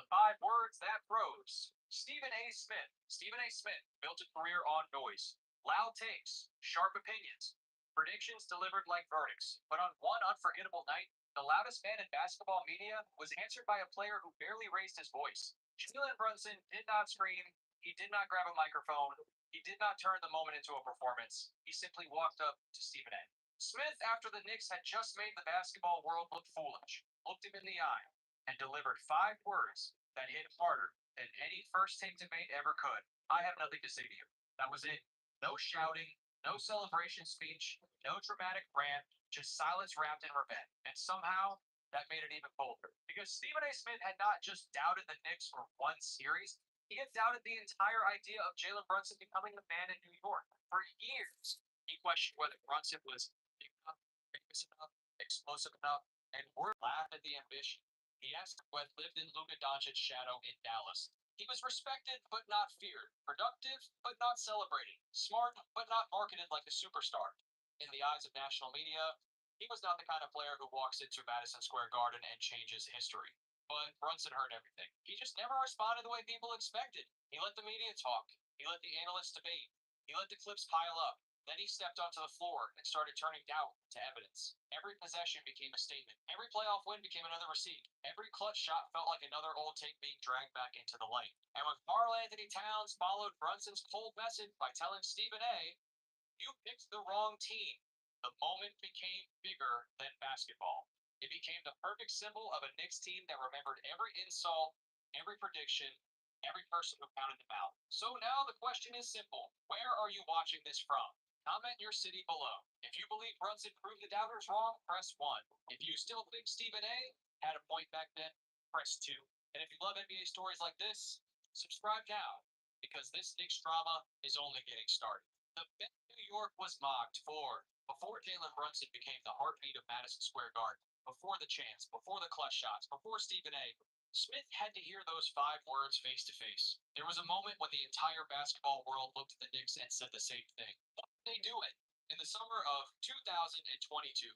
The 5 words that froze. Stephen A. Smith. Stephen A. Smith built a career on noise, loud takes, sharp opinions, predictions delivered like verdicts. But on one unforgettable night, the loudest man in basketball media was answered by a player who barely raised his voice. Jalen Brunson did not scream. He did not grab a microphone. He did not turn the moment into a performance. He simply walked up to Stephen A. Smith, after the Knicks had just made the basketball world look foolish, looked him in the eye and delivered 5 words that hit harder than any first take debate ever could. I have nothing to say to you. That was it. No shouting, no celebration speech, no dramatic rant, just silence wrapped in revenge. And somehow, that made it even colder. Because Stephen A. Smith had not just doubted the Knicks for one series, he had doubted the entire idea of Jalen Brunson becoming the man in New York. For years, he questioned whether Brunson was big enough, famous enough, explosive enough, and would laugh at the ambition. He asked what lived in Luka Doncic's shadow in Dallas. He was respected but not feared, productive but not celebrated, smart but not marketed like a superstar. In the eyes of national media, he was not the kind of player who walks into Madison Square Garden and changes history. But Brunson heard everything. He just never responded the way people expected. He let the media talk. He let the analysts debate. He let the clips pile up. Then he stepped onto the floor and started turning doubt to evidence. Every possession became a statement. Every playoff win became another receipt. Every clutch shot felt like another old tape being dragged back into the light. And when Karl-Anthony Towns followed Brunson's cold message by telling Stephen A., "You picked the wrong team," the moment became bigger than basketball. It became the perfect symbol of a Knicks team that remembered every insult, every prediction, every person who counted them out. So now the question is simple. Where are you watching this from? Comment your city below. If you believe Brunson proved the doubters wrong, press 1. If you still think Stephen A. had a point back then, press 2. And if you love NBA stories like this, subscribe now, because this Knicks drama is only getting started. The New York was mocked for before Jalen Brunson became the heartbeat of Madison Square Garden, before the chants, before the clutch shots, before Stephen A. Smith had to hear those 5 words face to face. There was a moment when the entire basketball world looked at the Knicks and said the same thing. Why did they do it? In the summer of 2022,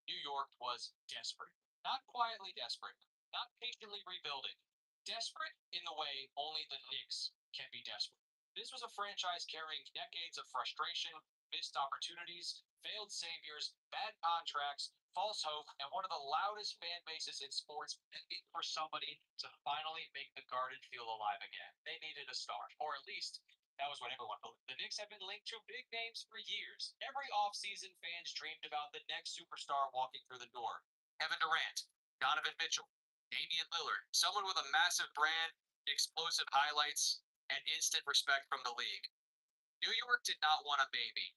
New York was desperate. Not quietly desperate, not patiently rebuilding. Desperate in the way only the Knicks can be desperate. This was a franchise carrying decades of frustration, missed opportunities, failed saviors, bad contracts, false hope, and one of the loudest fan bases in sports, for somebody to finally make the Garden feel alive again. They needed a star, or at least that was what everyone believed. The Knicks have been linked to big names for years. Every offseason, fans dreamed about the next superstar walking through the door. Kevin Durant, Donovan Mitchell, Damian Lillard, someone with a massive brand, explosive highlights, and instant respect from the league. New York did not want a baby.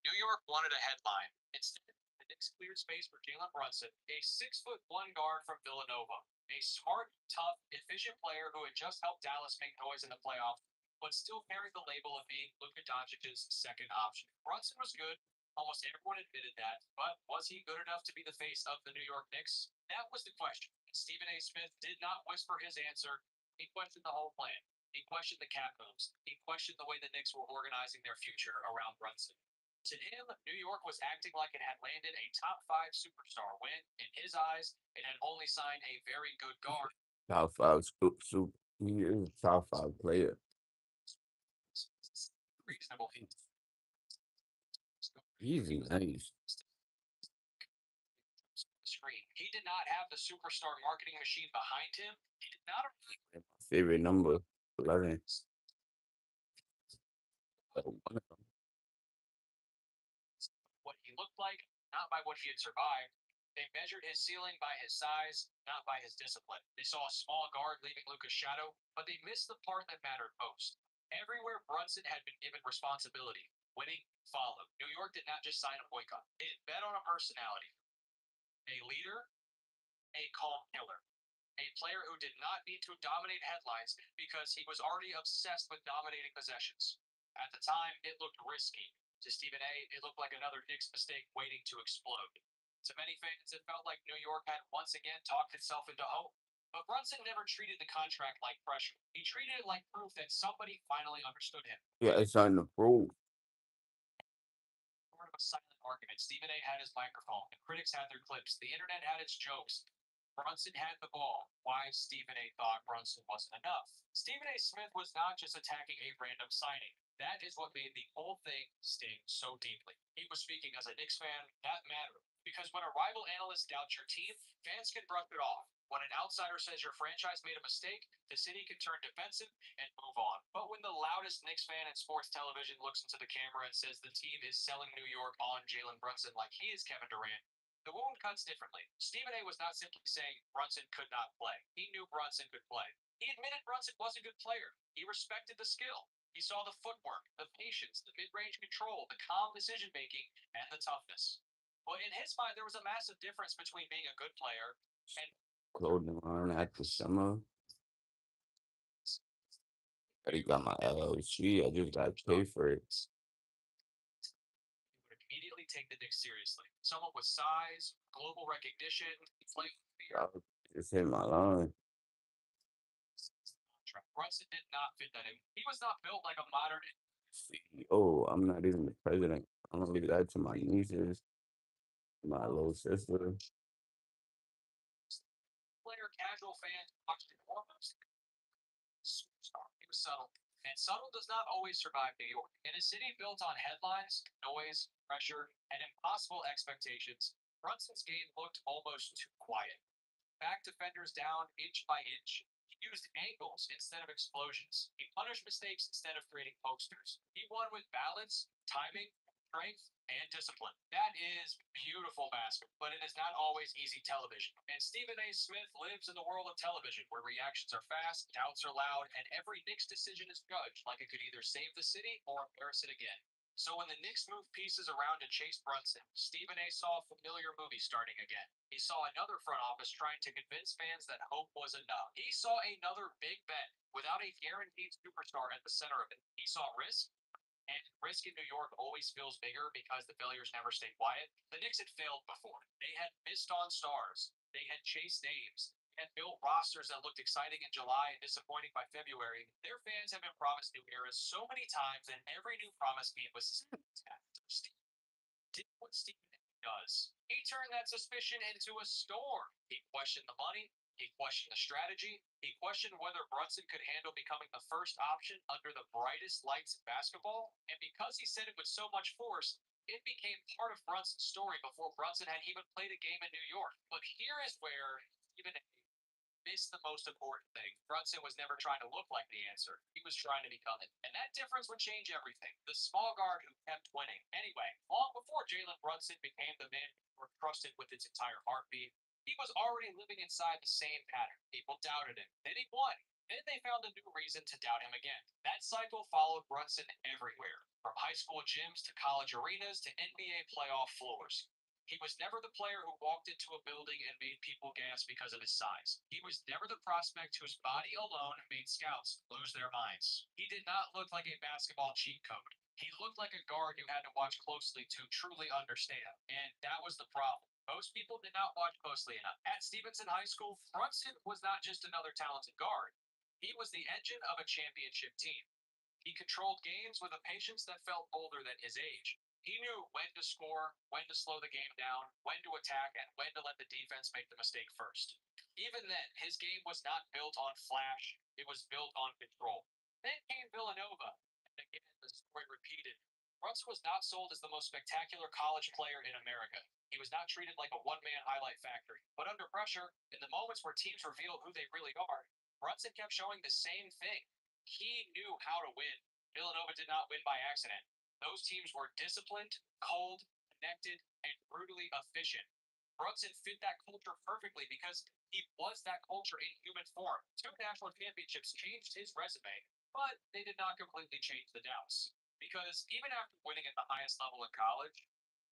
New York wanted a headline. Instead, the Knicks cleared space for Jalen Brunson, a 6'1" guard from Villanova, a smart, tough, efficient player who had just helped Dallas make noise in the playoffs, but still carried the label of being Luka Doncic's second option. Brunson was good. Almost everyone admitted that, but was he good enough to be the face of the New York Knicks? That was the question. Stephen A. Smith did not whisper his answer. He questioned the whole plan. He questioned the cap moves. He questioned the way the Knicks were organizing their future around Brunson. To him, New York was acting like it had landed a top 5 superstar when, in his eyes, it had only signed a very good guard. Top five super. He is a top five player. Reasonable hint. Easy, nice. Screen. He did not have the superstar marketing machine behind him. He did not My favorite number, 11. what he looked like, not by what he had survived. They measured his ceiling by his size, not by his discipline. They saw a small guard leaving Luka's shadow, but they missed the part that mattered most. Everywhere Brunson had been given responsibility, winning followed. New York did not just sign a point guard. It bet on a personality. A leader, a calm killer. A player who did not need to dominate headlines because he was already obsessed with dominating possessions. At the time, it looked risky. To Stephen A., it looked like another Knicks mistake waiting to explode. To many fans, it felt like New York had once again talked itself into hope. But Brunson never treated the contract like pressure. He treated it like proof that somebody finally understood him. Yeah, it's on the proof. Sort of a silent argument. Stephen A. had his microphone, and critics had their clips. The internet had its jokes. Brunson had the ball. Why Stephen A. thought Brunson wasn't enough. Stephen A. Smith was not just attacking a random signing. That is what made the whole thing sting so deeply. He was speaking as a Knicks fan. That mattered. Because when a rival analyst doubts your team, fans can brush it off. When an outsider says your franchise made a mistake, the city can turn defensive and move on. But when the loudest Knicks fan in sports television looks into the camera and says the team is selling New York on Jalen Brunson like he is Kevin Durant, the wound cuts differently. Stephen A. was not simply saying Brunson could not play. He knew Brunson could play. He admitted Brunson was a good player. He respected the skill. He saw the footwork, the patience, the mid-range control, the calm decision-making, and the toughness. But in his mind, there was a massive difference between being a good player and Clothing line at the summer. I already got my LLC. I just got to pay for it. he would immediately take the Knicks seriously. Someone with size, global recognition, flight fear. I just hit my line. Brunson did not fit that in. He was not built like a modern CEO. I'm not even the president. I'm gonna leave that to my nieces, my little sister. player, casual fan, watched it almost superstar. He was subtle. And subtle does not always survive New York. In a city built on headlines, noise, pressure, and impossible expectations, Brunson's game looked almost too quiet. Back defenders down inch by inch. He used angles instead of explosions. He punished mistakes instead of creating posters. He won with balance, timing, strength, and discipline. That is beautiful basketball, but it is not always easy television. And Stephen A. Smith lives in the world of television where reactions are fast, doubts are loud, and every Knicks decision is judged like it could either save the city or embarrass it again. So when the Knicks moved pieces around to chase Brunson, Stephen A. saw a familiar movie starting again. He saw another front office trying to convince fans that hope was enough. He saw another big bet without a guaranteed superstar at the center of it. He saw risk, and risk in New York always feels bigger because the failures never stay quiet. The Knicks had failed before. They had missed on stars. They had chased names. They had built rosters that looked exciting in July and disappointing by February. Their fans have been promised new eras so many times, and every new promise made was did what Stephen does. He turned that suspicion into a storm. He questioned the money. He questioned the strategy. He questioned whether Brunson could handle becoming the first option under the brightest lights in basketball. And because he said it with so much force, it became part of Brunson's story before Brunson had even played a game in New York. But here is where even missed the most important thing. Brunson was never trying to look like the answer. He was trying to become it. And that difference would change everything. The small guard who kept winning. Anyway, long before Jalen Brunson became the man who trusted with its entire heartbeat, he was already living inside the same pattern. People doubted him. Then he won. Then they found a new reason to doubt him again. That cycle followed Brunson everywhere, from high school gyms to college arenas to NBA playoff floors. He was never the player who walked into a building and made people gasp because of his size. He was never the prospect whose body alone made scouts lose their minds. He did not look like a basketball cheat code. He looked like a guard you had to watch closely to truly understand. And that was the problem. Most people did not watch closely enough. At Stevenson High School, Brunson was not just another talented guard. He was the engine of a championship team. He controlled games with a patience that felt older than his age. He knew when to score, when to slow the game down, when to attack, and when to let the defense make the mistake first. Even then, his game was not built on flash, it was built on control. Then came Villanova, and again the story repeated. Brunson was not sold as the most spectacular college player in America. He was not treated like a one-man highlight factory. But under pressure, in the moments where teams reveal who they really are, Brunson kept showing the same thing. He knew how to win. Villanova did not win by accident. Those teams were disciplined, cold, connected, and brutally efficient. Brunson fit that culture perfectly because he was that culture in human form. 2 national championships changed his resume, but they did not completely change the doubts. Because even after winning at the highest level in college,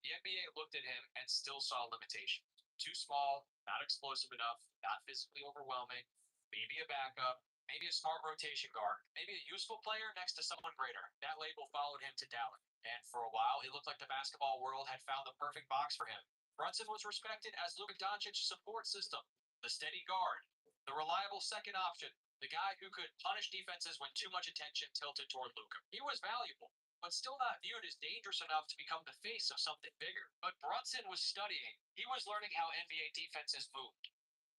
the NBA looked at him and still saw limitations. Too small, not explosive enough, not physically overwhelming, maybe a backup, maybe a smart rotation guard, maybe a useful player next to someone greater. That label followed him to Dallas. And for a while, it looked like the basketball world had found the perfect box for him. Brunson was respected as Luka Doncic's support system, the steady guard, the reliable second option, the guy who could punish defenses when too much attention tilted toward Luka. He was valuable, but still not viewed as dangerous enough to become the face of something bigger. But Brunson was studying. He was learning how NBA defenses moved.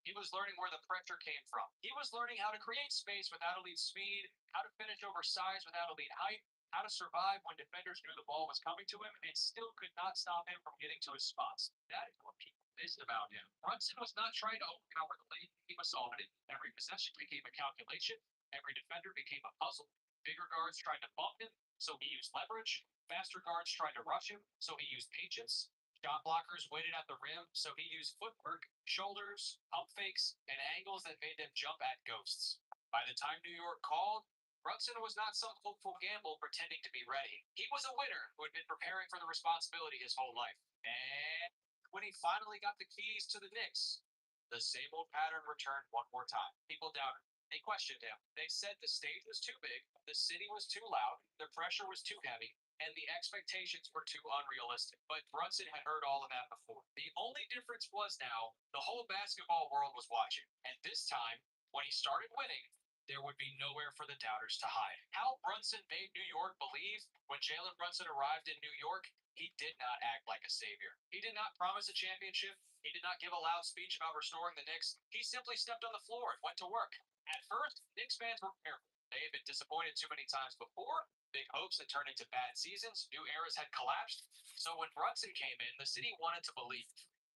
He was learning where the pressure came from. He was learning how to create space without elite speed, how to finish over size without elite height, how to survive when defenders knew the ball was coming to him and still could not stop him from getting to his spots. That is what people missed about him. Brunson was not trying to overpower the lane, he was solving it. Every possession became a calculation, every defender became a puzzle. Bigger guards tried to bump him, so he used leverage. Faster guards tried to rush him, so he used patience. Shot blockers waited at the rim, so he used footwork, shoulders, pump fakes, and angles that made them jump at ghosts. By the time New York called, Brunson was not some hopeful gamble pretending to be ready. He was a winner who had been preparing for the responsibility his whole life. And when he finally got the keys to the Knicks, the same old pattern returned one more time. People doubted. They questioned him. They said the stage was too big, the city was too loud, the pressure was too heavy, and the expectations were too unrealistic. But Brunson had heard all of that before. The only difference was now the whole basketball world was watching. And this time, when he started winning, there would be nowhere for the doubters to hide. How Brunson made New York believe when Jalen Brunson arrived in New York, he did not act like a savior. He did not promise a championship. He did not give a loud speech about restoring the Knicks. He simply stepped on the floor and went to work. At first, Knicks fans were fearful. They had been disappointed too many times before. Big hopes had turned into bad seasons. New eras had collapsed. So when Brunson came in, the city wanted to believe,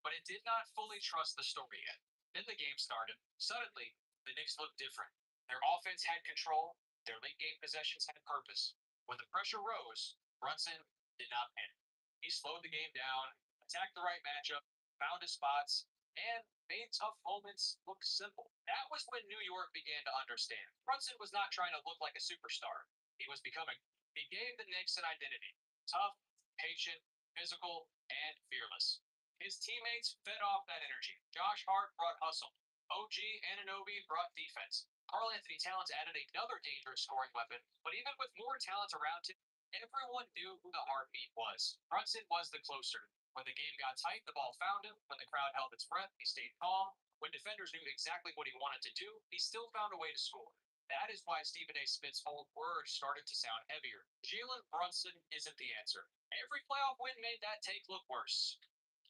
but it did not fully trust the story yet. Then the game started. Suddenly, the Knicks looked different. Their offense had control. Their late game possessions had purpose. When the pressure rose, Brunson did not panic. He slowed the game down, attacked the right matchup, found his spots, and made tough moments look simple. That was when New York began to understand. Brunson was not trying to look like a superstar. He was becoming. He gave the Knicks an identity. Tough, patient, physical, and fearless. His teammates fed off that energy. Josh Hart brought hustle. OG Anunoby brought defense. Karl Anthony Towns added another dangerous scoring weapon, but even with more talent around him, everyone knew who the heartbeat was. Brunson was the closer. When the game got tight, the ball found him. When the crowd held its breath, he stayed calm. When defenders knew exactly what he wanted to do, he still found a way to score. That is why Stephen A. Smith's old words started to sound heavier. Jalen Brunson isn't the answer. Every playoff win made that take look worse.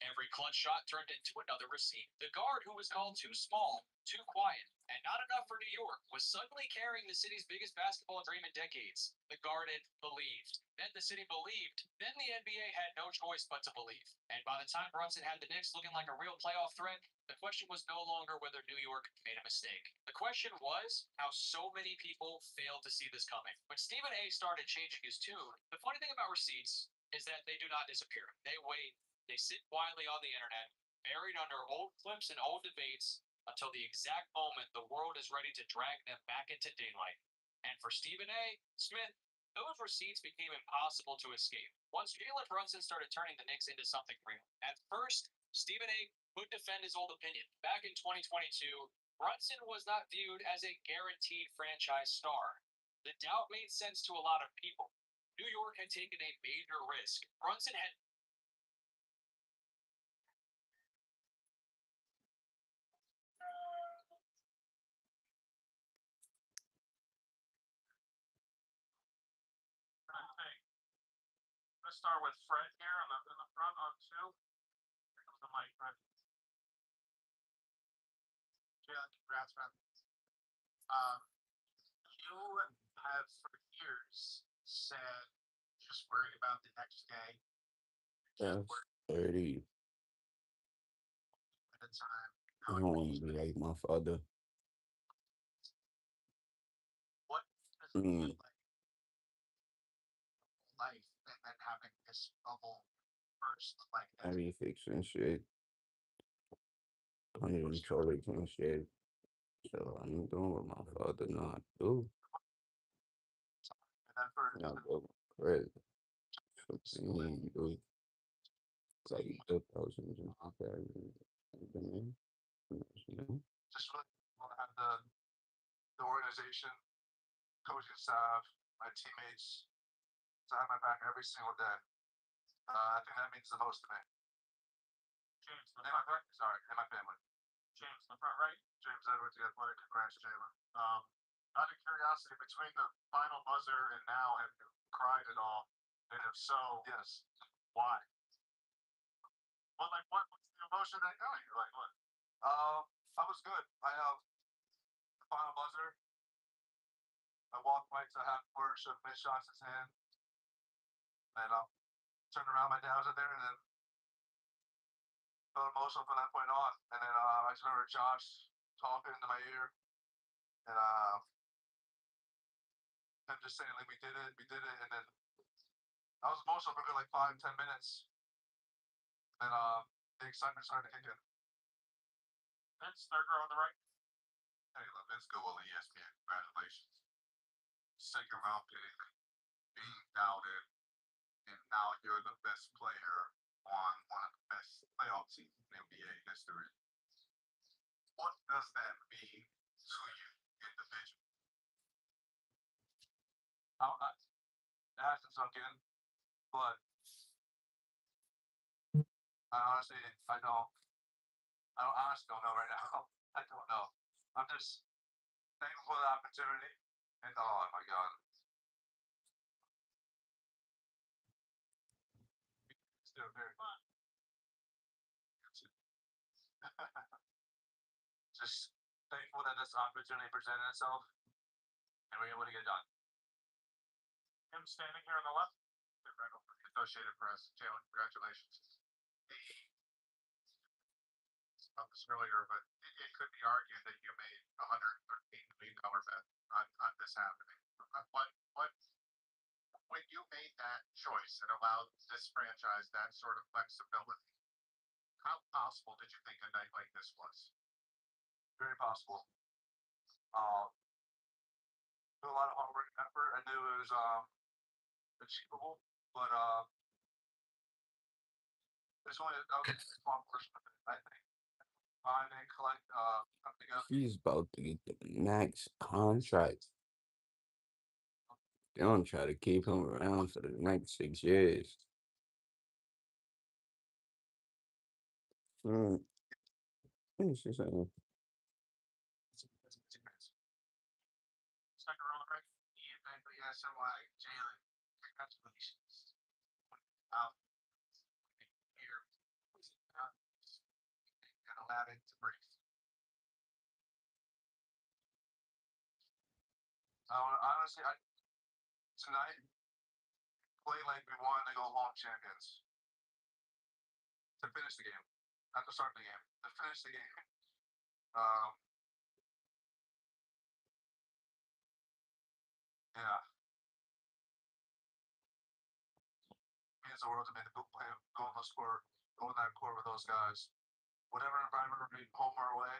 Every clutch shot turned into another receipt. The guard who was called too small, too quiet, and not enough for New York was suddenly carrying the city's biggest basketball dream in decades. The Garden believed. Then the city believed. Then the NBA had no choice but to believe. And by the time Brunson had the Knicks looking like a real playoff threat, the question was no longer whether New York made a mistake. The question was how so many people failed to see this coming. When Stephen A. started changing his tune, the funny thing about receipts is that they do not disappear. They wait. They sit quietly on the internet, buried under old clips and old debates, until the exact moment the world is ready to drag them back into daylight. And for Stephen A. Smith, those receipts became impossible to escape. Once Jalen Brunson started turning the Knicks into something real. At first, Stephen A. would defend his old opinion. Back in 2022, Brunson was not viewed as a guaranteed franchise star. The doubt made sense to a lot of people. New York had taken a major risk. Brunson had Let's start with Fred here in the front on two. Here comes the mic, Fred. Jalen, congrats, man. You have for years said just worry about the next day. That's 30. At a time. I don't want to be like my father. What does it feel like? Life and then having this bubble burst like I that. be fixing shit. I even fixing shit. So I'm doing what my father not do. And then for Not go crazy. Fucking do. Like the thousands and thousands. just really want to have the organization, coaching staff, my teammates to have my back every single day. I think that means the most to me. James, the And front right. sorry, and my family. James, the front right. James Edwards, you got played. Congrats, Jalen. Out of curiosity, between the final buzzer and now, have you cried at all? And if so, yes, why? What's the emotion that going? You're like, what? I was good. The final buzzer. I walked right to half court, shook mid shots his hand, and turned around. My dad was there, and then felt emotional from that point on. And then I just remember Josh talking into my ear, and him just saying like we did it, and then I was emotional for a good like 5-10 minutes. And the excitement started to kick in. Vince, third row on the right. Hey, Vince Gould, ESPN. Congratulations. Second round pick, being doubted, and now you're the best player on one of the best playoff teams in NBA history. What does that mean to you individually? It hasn't sunk in, but I honestly don't know right now. I don't know. I'm just thankful for the opportunity, and oh my god. Still very fun. Just thankful that this opportunity presented itself, and we're able to get it done. Him standing here on the left. Right over the Associated Press. Jalen, congratulations. About this earlier, but it could be argued that you made $113 million bet on this happening. What when you made that choice and allowed this franchise that sort of flexibility, how possible did you think a night like this was? Very possible. Through a lot of hard work and effort, I knew it was achievable, but there's only a small portion of it. I think find and collect together. He's about to get the next contract. They don't try to keep him around for the next 6 years. Let me see something. Second row on the right. Yeah, so Jalen, congratulations. Out here, and allow it to breathe. Honestly, tonight, play like we won to go home champions. To finish the game, not to start the game. To finish the game. Yeah. Means the world to make the play, go on the score, go in that court with those guys. Whatever environment we're being home or away,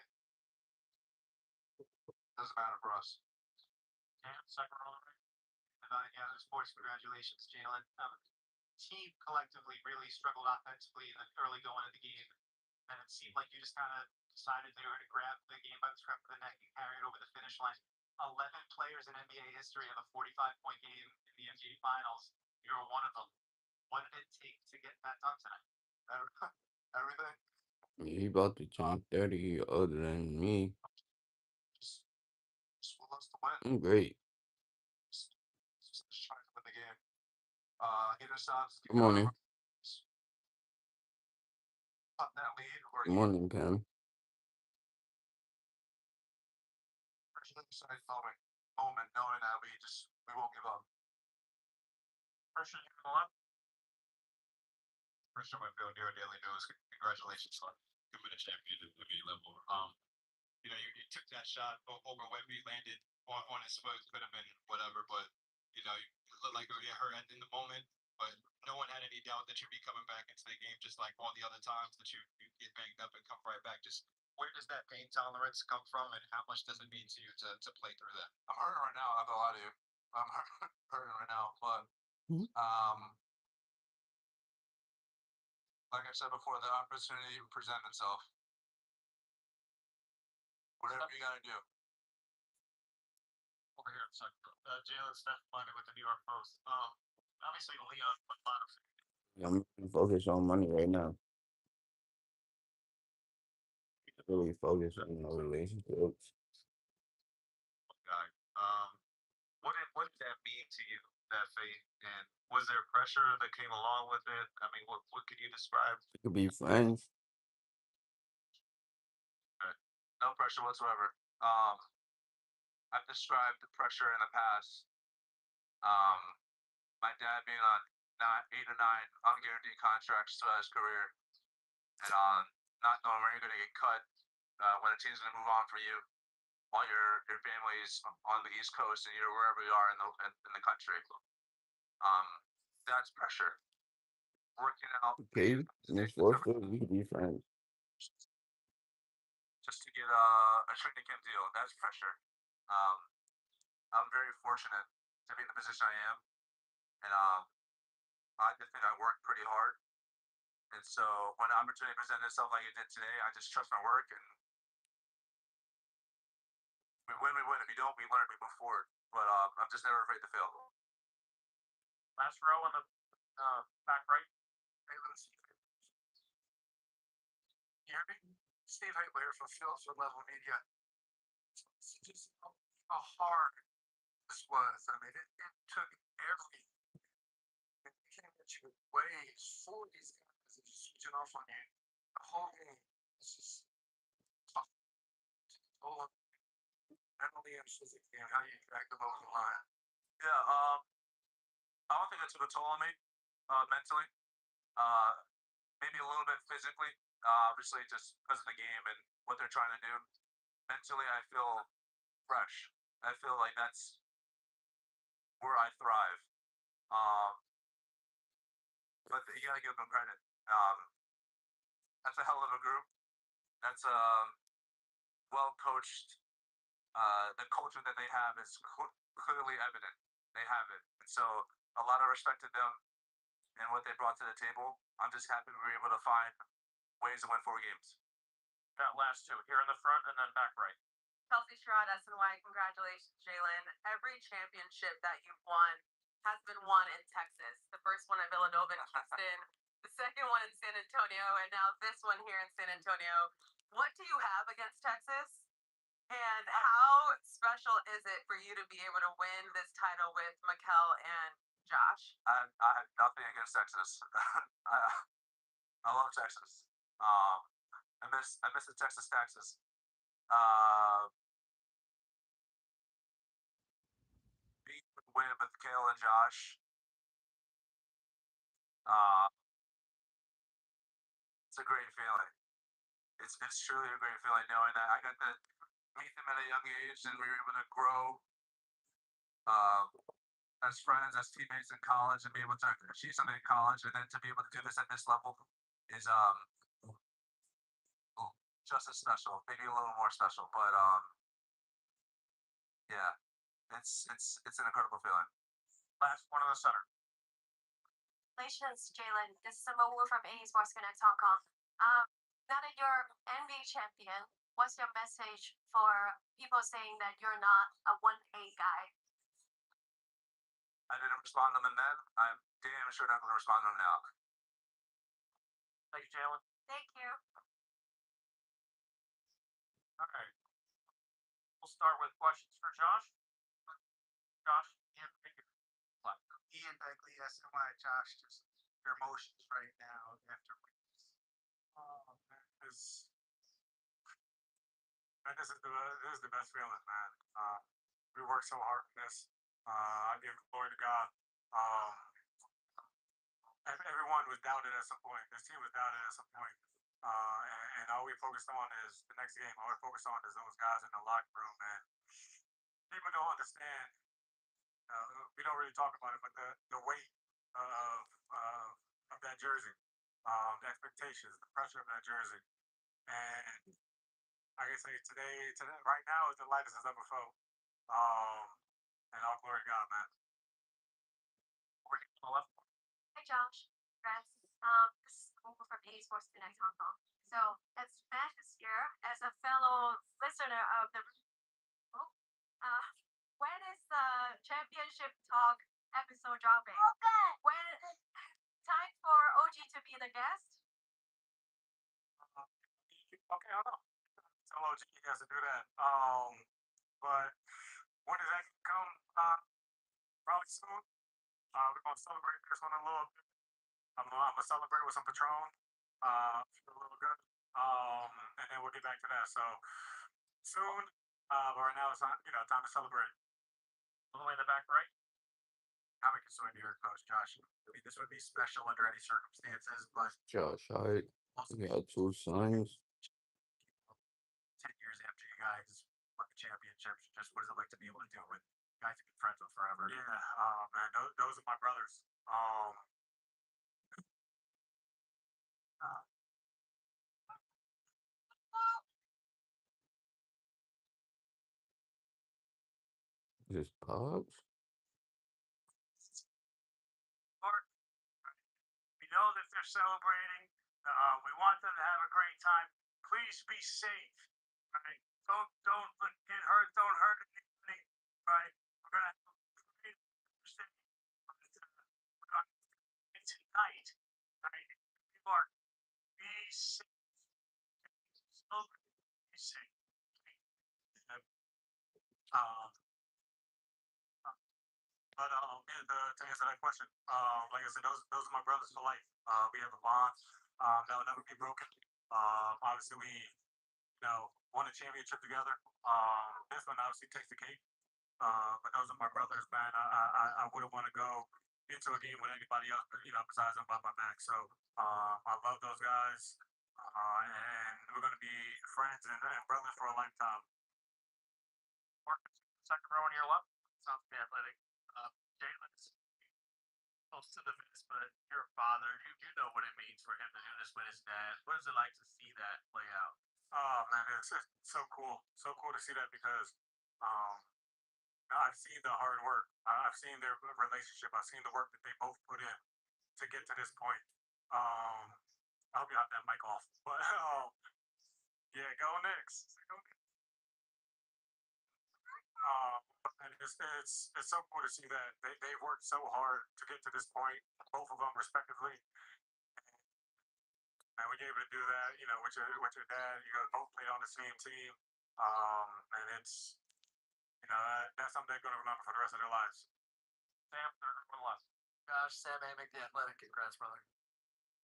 doesn't matter for us. And second row on the right. Yeah, sports, congratulations, Jalen. Team collectively really struggled offensively in the early going of the game, and it seemed like you just kind of decided they were going to grab the game by the scruff of the neck and carry it over the finish line. 11 players in NBA history have a 45-point game in the NBA Finals. You're one of them. What did it take to get that done tonight? Everything. He about to turn 30 older than me. Just wants to win. I'm great. Just trying to win the game. Intercepts. Good morning. Cut that lead. Or Good morning, Cam. Exciting moment knowing that we won't give up. Christian here on the left. Christian Winfield, New York Daily News. Congratulations on becoming a champion at the NBA level. You took that shot over Wemby, landed on his foot. Could have been whatever, but you looked like it hurt in the moment. But no one had any doubt that you'd be coming back into the game, just like all the other times that you get banged up and come right back. Just where does that pain tolerance come from, and how much does it mean to you to play through that? I'm hurting right now. I'm not gonna lie to you. I'm hurting right now, but like I said before, the opportunity presented itself. Whatever you gotta do. Over here in second row. Jalen Steph Money with the New York Post. Obviously Leon, but bottom. I'm focused on money right now. Really focused on no relationships. Guy, what did that mean to you, that faith? And was there pressure that came along with it? I mean, what could you describe? It could be friends. no pressure whatsoever. I've described the pressure in the past. My dad being on 8 or 9 unguaranteed contracts throughout his career, and not knowing where you're going to get cut when a team's going to move on for you, while your family's on the East Coast and you're wherever you are in the country. That's pressure. Working out Okay, next work, we can be friends. just to get a training camp deal. That's pressure. I'm very fortunate to be in the position I am, and I just think I work pretty hard. And so when the opportunity presented itself like it did today, I just trust my work, and we win, we win. If you don't, we learn, we move forward. But I'm just never afraid to fail. Last row on the back right. Hey, let's see. You hear me? Steve Haitle here from Fields for Level Media. It's just how hard this was. I mean, it took every. It came at you with waves, 4 of these guys are just switching off on you. The whole game. It's just tough. Hold on. Mentally and physically, and how you interact the local line. Yeah. I don't think it took a toll on me mentally. Maybe a little bit physically. Obviously, just because of the game and what they're trying to do. Mentally, I feel fresh. I feel like that's where I thrive. But you gotta give them credit. That's a hell of a group. That's well coached. The culture that they have is clearly evident. They have it, and so a lot of respect to them and what they brought to the table. I'm just happy we were able to find ways to win 4 games. That last two here in the front and then back right. Kelsey Sherrod, SNY, congratulations, Jalen. Every championship that you've won has been won in Texas. The first one at Villanova and Houston, the second one in San Antonio, and now this one here in San Antonio. What do you have against Texas? And how special is it for you to be able to win this title with Mikel and Josh? I have nothing against Texas. I love Texas. I miss the Texas taxes. Being win with Kale and Josh. It's a great feeling. It's truly a great feeling knowing that I got to meet them at a young age and we were able to grow as friends, as teammates in college, and be able to achieve something in college, and then to be able to do this at this level is just as special, maybe a little more special. But yeah, it's an incredible feeling. Last one on the center. Congratulations, Jalen. This is Summer Wu from A Sports Connect Hong Kong. Now that you're NBA champion, what's your message for people saying that you're not a 1A guy? I didn't respond to them then. I'm damn sure not going to respond to them now. Thank you, Jalen. Thank you. All right. We'll start with questions for Josh. Josh, Ian Begley, SNY, Josh, just your emotions right now after wins. This is the best feeling, man. We worked so hard for this. I give glory to God. Everyone was doubted at some point. This team was doubted at some point. And all we focused on is the next game. All we focused on is those guys in the locker room. And people don't understand. We don't really talk about it, but the weight of that jersey, the expectations, the pressure of that jersey. And like I say, today, right now, is the lightest it's ever felt. And all glory to God, man. we're here on the left. Hi, Josh. Congrats. This is Google from A Sports Connect Hong Kong. So, as Matt is here, as a fellow listener of the. When is the championship talk episode dropping? When time for OG to be the guest? Okay, I know. Tell OG he has to do that. But when does that come? Probably soon. We're gonna celebrate this one a little bit. I'm gonna celebrate with some Patron. Feel a little good. And then we'll get back to that. So soon. But right now it's not, time to celebrate. All the way in the back right. How we can swing here, Coach Josh. I mean, this would be special under any circumstances, but Josh Hart. also He got 2 sons. 10 years after you guys won the championships, just what is it like to be able to do it with guys you've been friends with forever? Yeah, man, those are my brothers. Just Pops. We know that they're celebrating. We want them to have a great time. Please be safe. Right? Don't get hurt. Don't hurt anybody. Right? We're gonna have a great Thursday. We're gonna tonight. Right? People are be safe. Celebrate. Be safe. Um, to answer that question, like I said, those are my brothers for life. We have a bond that will never be broken. Obviously, we won a championship together. This one obviously takes the cake. But those are my brothers, man. I wouldn't want to go into a game with anybody else, besides them by my back. So I love those guys, and we're gonna be friends and brothers for a lifetime. Marcus, second row on your left. Sounds pretty athletic. Jalen's close to the fence, but you're a father. You know what it means for him to do this with his dad. What is it like to see that play out? Oh man, it's so cool. So cool to see that because I've seen the hard work. I've seen their relationship. I've seen the work that they both put in to get to this point. I hope you have that mic off. But yeah, go Knicks. And it's so cool to see that they worked so hard to get to this point, both of them respectively. And when you're able to do that, with your dad, you guys both played on the same team, and it's that's something they're gonna remember for the rest of their lives. Sam, third one left. Gosh, Sam Amick, the athletic. Congrats, brother.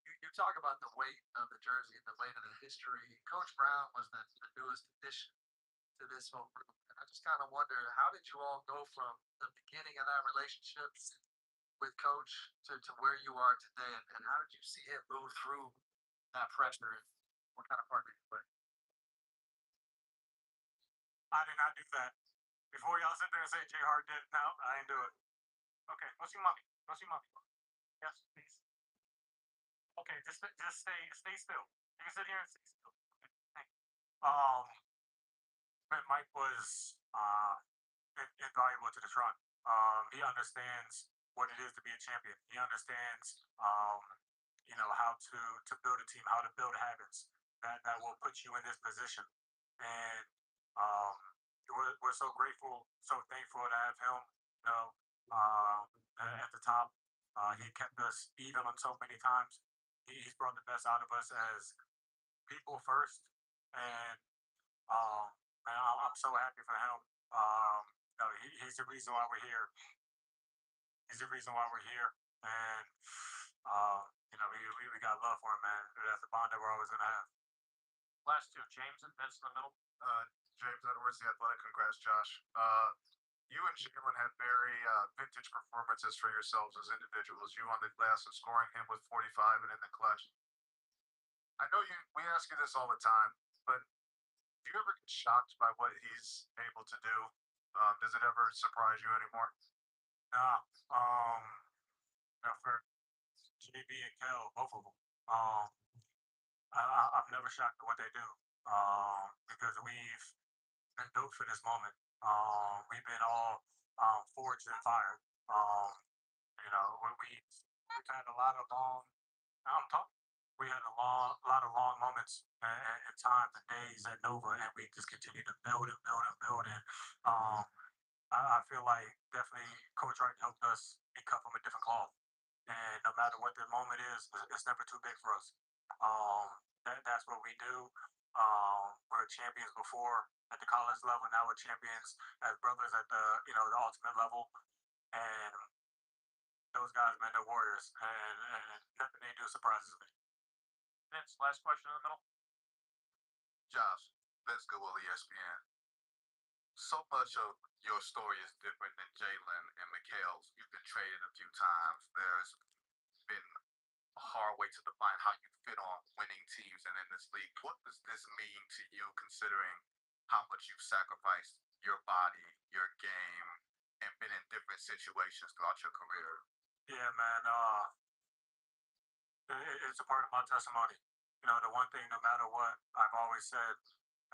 You talk about the weight of the jersey and the weight of the history. Coach Brown was the newest addition to this whole group. And I just kind of wonder, how did you all go from the beginning of that relationship with Coach to where you are today? And how did you see him move through that pressure? What kind of partner you play? I did not do that. Before y'all sit there and say J Hart did, no, I didn't do it. Okay, go see mommy. Go see mommy. Yes, please. Okay, just stay still. You can sit here and stay still. Okay, thank you. But Mike was invaluable to the front. He understands what it is to be a champion. He understands, how to build a team, how to build habits that will put you in this position. And we're so grateful, so thankful to have him, at the top. He kept us even on so many times. He's brought the best out of us as people first, and man, I'm so happy for him. He's the reason why we're here. He's the reason why we're here, and we got love for him, man. That's the bond that we're always gonna have. Last two, James and Vince in the middle. James Edwards, the athletic. Congrats, Josh. You and Jalen had very vintage performances for yourselves as individuals. You on the glass of scoring him with 45 and in the clutch. I know we ask you this all the time, but do you ever get shocked by what he's able to do? Does it ever surprise you anymore? Nah, for JB and Kel, both of them. I'm never shocked at what they do, because we've been built for this moment. We've been all forged and fired. We've had a lot of long. We had a lot of long moments and times and days at Nova, and we just continue to build and build and build. And I feel like definitely Coach Wright helped us be cut from a different cloth. And no matter what the moment is, it's never too big for us. That's what we do. We're champions before at the college level. Now we're champions as brothers at the ultimate level. And those guys, man, they're warriors, and nothing they do surprises me. Vince, last question in the middle. Josh, let's go with ESPN. So much of your story is different than Jalen and Mikhail's. You've been traded a few times. There's been a hard way to define how you fit on winning teams and in this league. What does this mean to you, considering how much you've sacrificed your body, your game, and been in different situations throughout your career? Yeah, man. It's a part of my testimony. You know, the one thing, no matter what, I've always said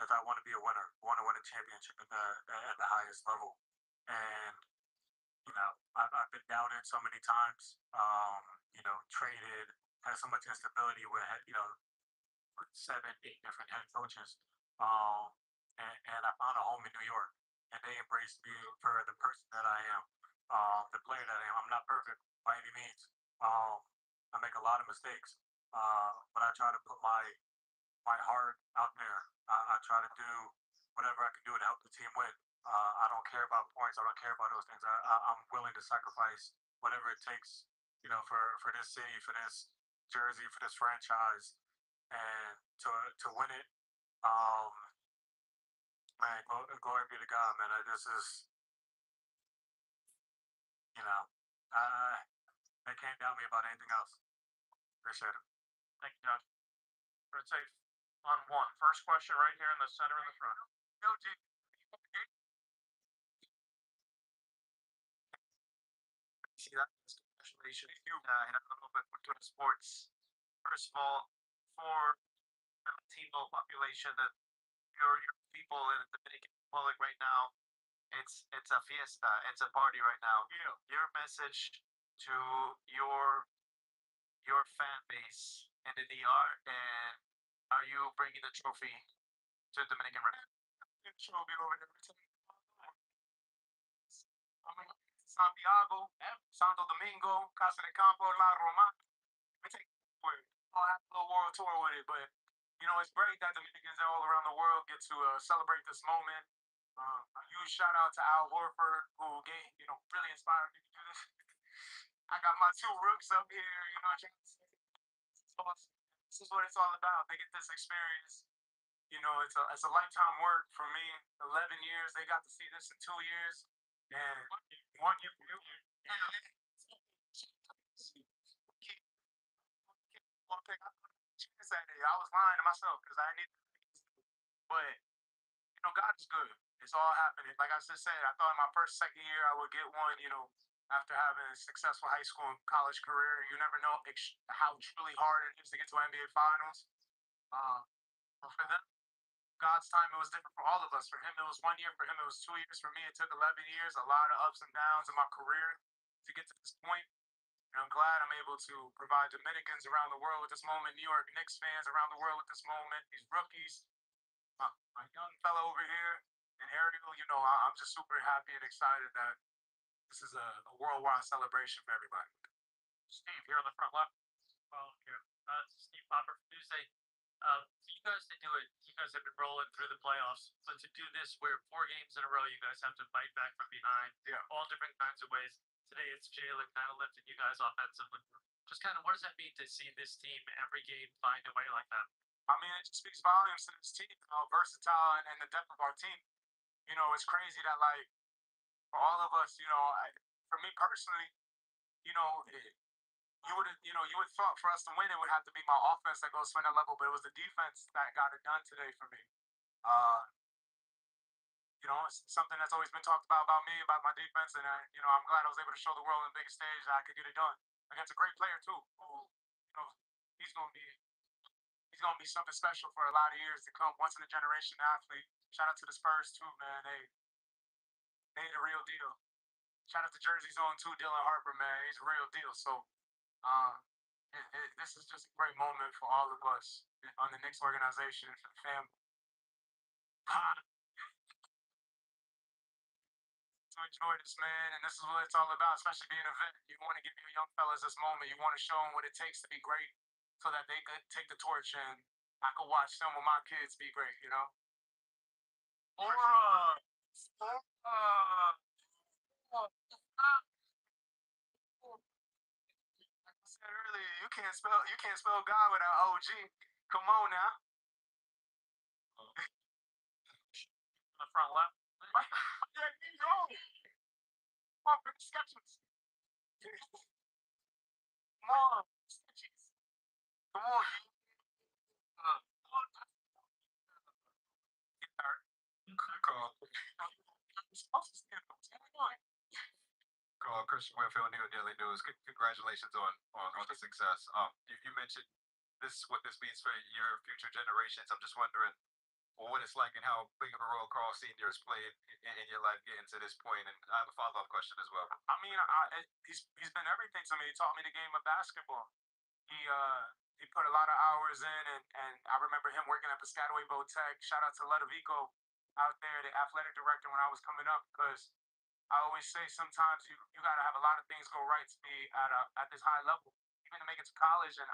is I want to be a winner. I want to win a championship at the highest level. And you know, I've been doubted so many times. You know, traded, had so much instability with you know 7, 8 different head coaches. And I found a home in New York, and they embraced me for the person that I am, the player that I am. I'm not perfect by any means. I make a lot of mistakes, but I try to put my heart out there. I try to do whatever I can do to help the team win. I don't care about points. I don't care about those things. I'm willing to sacrifice whatever it takes, you know, for this city, for this jersey, for this franchise, and to win it. Um, man, glory be to God, man. This is, you know, they can't doubt me about anything else. Appreciate it. Thank you, Josh. We're gonna take on one. First question right here in the center in the front. No, Jake. See that? Congratulations. And a little bit for Twitter Sports. First of all, for the Latino population that your people in the Dominican Republic right now, it's a fiesta. It's a party right now. Yeah. Your message to your fan base in the DR, and are you bringing the trophy to Dominican Republic? Trophy over there. I mean, Santiago, Santo Domingo, Casa de Campo, La Roma. We take I'll have a little world tour with it, but you know, it's great that Dominicans all around the world get to celebrate this moment. A huge shout out to Al Horford, who really inspired me to do this. I got my 2 rooks up here, you know. This is what it's all about. They get this experience. You know, it's a lifetime work for me. 11 years, they got to see this in 2 years, and 1 year for you. I was lying to myself because I need, but you know, God is good. It's all happening. Like I just said, I thought in my first, second year I would get one. You know, after having a successful high school and college career, you never know how truly hard it is to get to NBA Finals. But for them, God's time, it was different for all of us. For him, it was 1 year. For him, it was 2 years. For me, it took 11 years. A lot of ups and downs in my career to get to this point. And I'm glad I'm able to provide Dominicans around the world with this moment, New York Knicks fans around the world with this moment, these rookies, my young fella over here, and Ariel. You know, I'm just super happy and excited that this is a worldwide celebration for everybody. Steve, here on the front left. Well, here, Steve Popper from Newsday. For you guys to do it, you guys have been rolling through the playoffs, but to do this where 4 games in a row, you guys have to fight back from behind, all different kinds of ways. Today it's Jalen kind of lifting you guys offensively. Just kind of, what does that mean to see this team every game find a way like that? I mean, it just speaks volumes to this team, how versatile and the depth of our team. You know, it's crazy that, like, for all of us, you know, for me personally, you know, you would thought for us to win, it would have to be my offense that goes to that level, but it was the defense that got it done today for me. You know, it's something that's always been talked about me, about my defense, and you know, I'm glad I was able to show the world on the big stage that I could get it done against a great player too. Who, you know, he's gonna be something special for a lot of years to come. Once in a generation athlete. Shout out to the Spurs too, man. They the real deal. Shout out to Jersey Zone too, Dylan Harper, man. He's a real deal. So, this is just a great moment for all of us on the Knicks organization and the family. To enjoy this, man, and this is what it's all about, especially being a vet. You want to give your young fellas this moment. You want to show them what it takes to be great so that they could take the torch and I could watch some of my kids be great, you know? Like I said earlier, you can't spell God without OG. Come on now. front left. There you go. Come on, bring sketches. Come on, sketches. Come on. Christian Winfield, New Daily News. Congratulations on the success. You mentioned what this means for your future generations. I'm just wondering what it's like and how big of a role Carl Senior has played in your life getting to this point. And I have a follow up question as well. I mean, he's been everything to me. He taught me the game of basketball. He put a lot of hours in, and I remember him working at Piscataway Tech. Shout out to Ludovico out there, the athletic director, when I was coming up, because I always say sometimes you got to have a lot of things go right to be at this high level, even to make it to college. And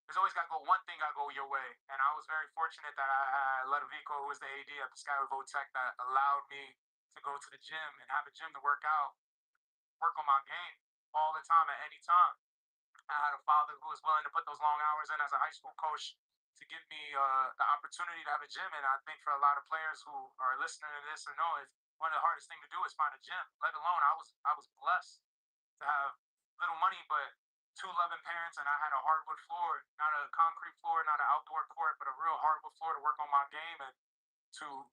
there's always got to go one thing got to go your way. And I was very fortunate that I had Ludovico, who was the AD at Piscataway Tech, that allowed me to go to the gym and have a gym to work out, work on my game all the time at any time. I had a father who was willing to put those long hours in as a high school coach to give me the opportunity to have a gym. And I think for a lot of players who are listening to this or know, it's one of the hardest things to do is find a gym. Let alone I was blessed to have little money, but two loving parents, and I had a hardwood floor, not a concrete floor, not an outdoor court, but a real hardwood floor to work on my game and to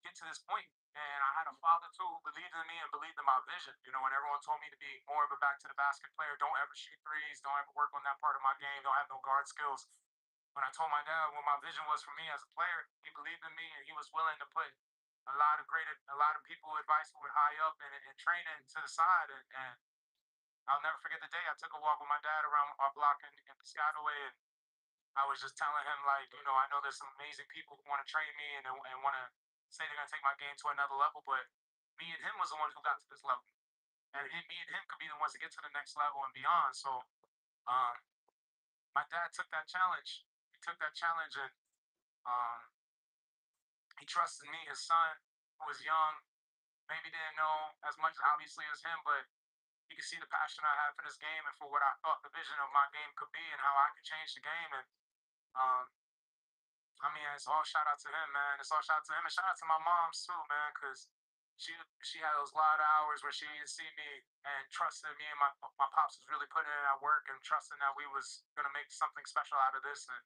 get to this point. And I had a father too who believed in me and believed in my vision. You know, when everyone told me to be more of a back to the basket player, don't ever shoot threes, don't ever work on that part of my game, don't have no guard skills. When I told my dad what my vision was for me as a player, he believed in me and he was willing to put a lot of people advice who were high up and training to the side. And I'll never forget the day I took a walk with my dad around our block in Piscataway, and I was just telling him, like, you know, I know there's some amazing people who want to train me and want to say they're going to take my game to another level, but me and him was the one who got to this level. And me and him could be the ones to get to the next level and beyond. So my dad took that challenge. He took that challenge and he trusted me, his son, who was young, maybe didn't know as much obviously as him, but he could see the passion I had for this game and for what I thought the vision of my game could be and how I could change the game. And I mean, it's all shout out to him, man. It's all shout out to him and shout out to my moms too, man, because she had those lot of hours where she didn't see me and trusted me, and my pops was really putting in that work and trusting that we was gonna make something special out of this. And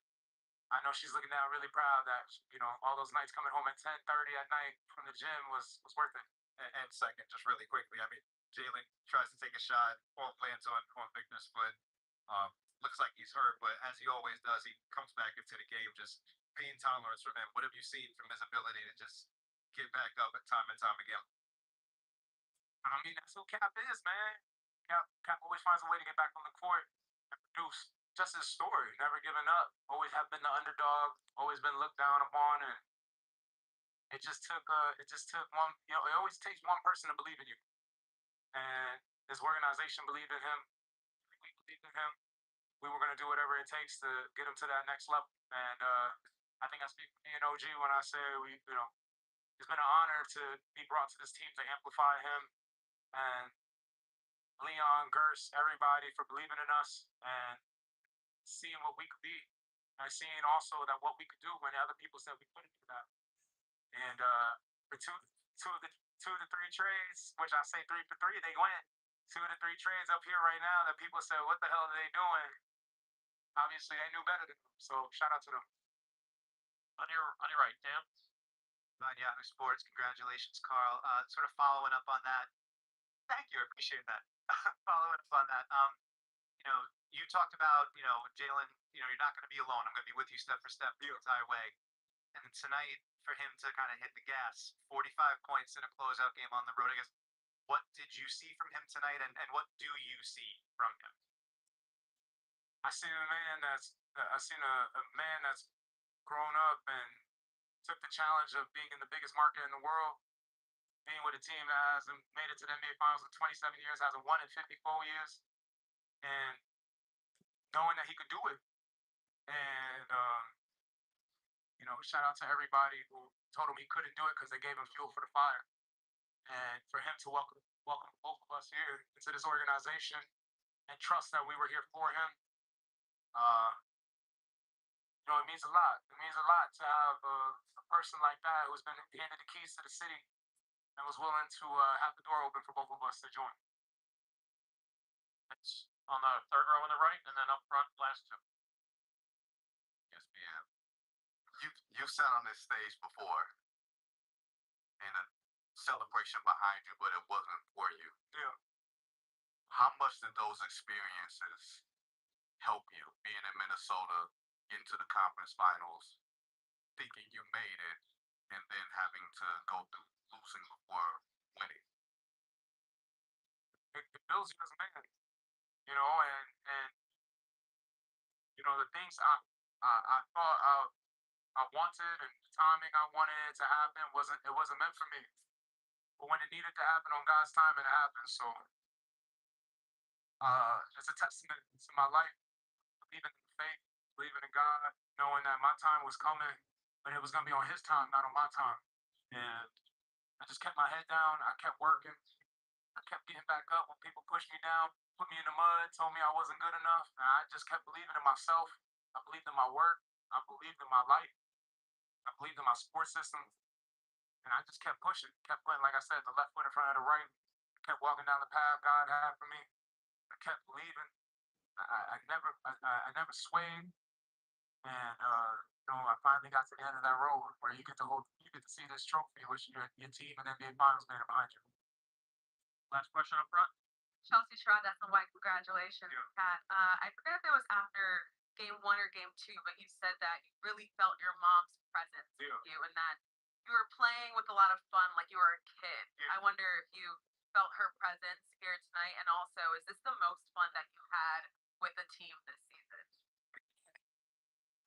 I know she's looking down really proud that, you know, all those nights coming home at 10:30 at night from the gym was worth it. And second, just really quickly, I mean, Jalen tries to take a shot, ball lands on Victor's foot. Looks like he's hurt, but as he always does, he comes back into the game. Just pain tolerance from him. What have you seen from his ability to just get back up time and time again? I mean, that's who Cap is, man. Cap always finds a way to get back on the court and produce. Just his story, never giving up. Always have been the underdog. Always been looked down upon, and it just took one. You know, it always takes one person to believe in you, and his organization believed in him. We believed in him. We were going to do whatever it takes to get him to that next level. And I think I speak for me and OG when I say it's been an honor to be brought to this team to amplify him, and Leon, Gers, everybody for believing in us and seeing what we could be, and seeing also that what we could do when other people said we couldn't do that. And for two of the three trades, which I say 3 for 3, they went 2 of the 3 trades up here right now that people said, what the hell are they doing? Obviously, they knew better than them. So shout out to them. On your right, Dan. On Yahoo Sports, congratulations, Carl. Sort of following up on that. Thank you, I appreciate that. Following up on that, you know, you talked about, you know, Jalen, you know, you're not going to be alone. I'm going to be with you step for step the entire way. And tonight, for him to kind of hit the gas, 45 points in a closeout game on the road, I guess, what did you see from him tonight, and what do you see from him? I seen a man that's grown up and took the challenge of being in the biggest market in the world, being with a team that hasn't made it to the NBA Finals in 27 years, hasn't won in 54 years, and knowing that he could do it. And, you know, shout out to everybody who told him he couldn't do it because they gave him fuel for the fire. And for him to welcome both of us here into this organization and trust that we were here for him, You know, it means a lot. It means a lot to have a person like that who's been handed the keys to the city and was willing to have the door open for both of us to join. It's on the third row on the right, and then up front, last two. Yes, ma'am. You sat on this stage before, and a celebration behind you, but it wasn't for you. Yeah. How much did those experiences help you being in Minnesota into the conference finals, thinking you made it, and then having to go through losing before winning? It builds you as a man, you know, and you know the things I thought I wanted and the timing I wanted it to happen wasn't meant for me. But when it needed to happen on God's time, it happened. So it's a testament to my life, believing in faith, believing in God, knowing that my time was coming, but it was gonna be on His time, not on my time. And I just kept my head down. I kept working. I kept getting back up when people pushed me down, put me in the mud, told me I wasn't good enough. And I just kept believing in myself. I believed in my work. I believed in my life. I believed in my support system. And I just kept pushing, kept putting, like I said, the left foot in front of the right. Kept walking down the path God had for me. I kept believing. I never swayed. And you know, I finally got to the end of that road where you get to see this trophy, which your team and NBA Finals made it behind you. Last question up front. Chelsea Sherrod, that's the white. Congratulations, Yeah. Pat. I forget if it was after game 1 or game 2, but you said that you really felt your mom's presence Yeah. with you and that you were playing with a lot of fun like you were a kid. Yeah. I wonder if you felt her presence here tonight, and also, is this the most fun that you had with the team this season?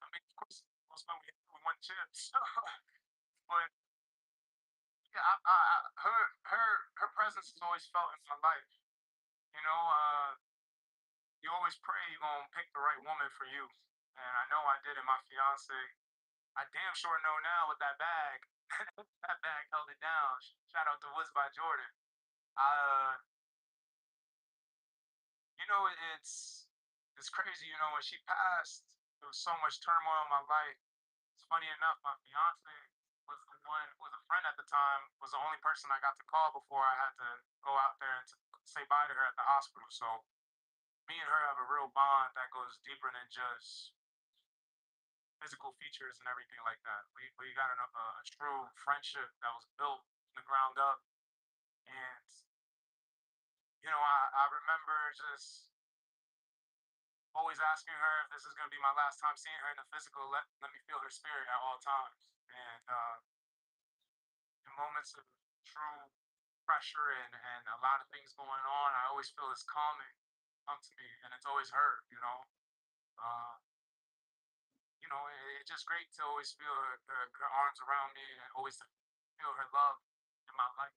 I mean, of course, most fun we won chips. But yeah, her presence is always felt in my life. You know, you always pray you're gonna pick the right woman for you, and I know I did in my fiance. I damn sure know now with that bag. That bag held it down. Shout out to Woods by Jordan. Uh, you know, it's crazy. You know, when she passed, there was so much turmoil in my life. It's funny enough, my fiance was a friend at the time, was the only person I got to call before I had to go out there and say bye to her at the hospital. So me and her have a real bond that goes deeper than just physical features and everything like that. We got a true friendship that was built from the ground up. And you know, I remember just always asking her if this is gonna be my last time seeing her in the physical. Let me feel her spirit at all times. And in moments of true pressure and a lot of things going on, I always feel this calming come to me, and it's always her. Uh, it's just great to always feel her arms around me and always to feel her love in my life.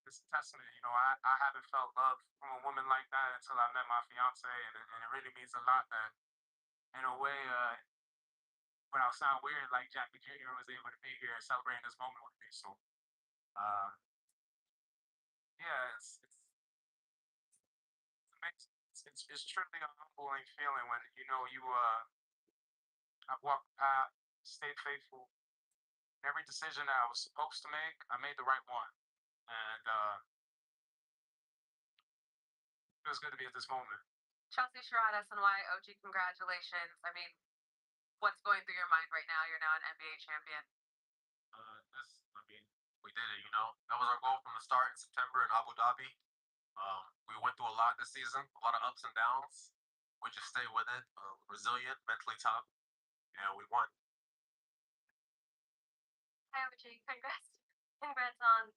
It's a testament. You know, I haven't felt love from a woman like that until I met my fiance, and it really means a lot that, in a way, without sound weird, like Jackie Jr. was able to be here and celebrating this moment with me. So, uh, yeah, it's amazing. It's truly a humbling feeling when you know I've walked the path, stayed faithful. Every decision that I was supposed to make, I made the right one, and it feels good to be at this moment. Chelsea Sherrod, SNY, OG, congratulations. I mean, what's going through your mind right now? You're now an NBA champion. We did it, you know. That was our goal from the start in September in Abu Dhabi. We went through a lot this season, a lot of ups and downs. We just stayed with it, resilient, mentally tough, and we won. Hi, OG. Congrats on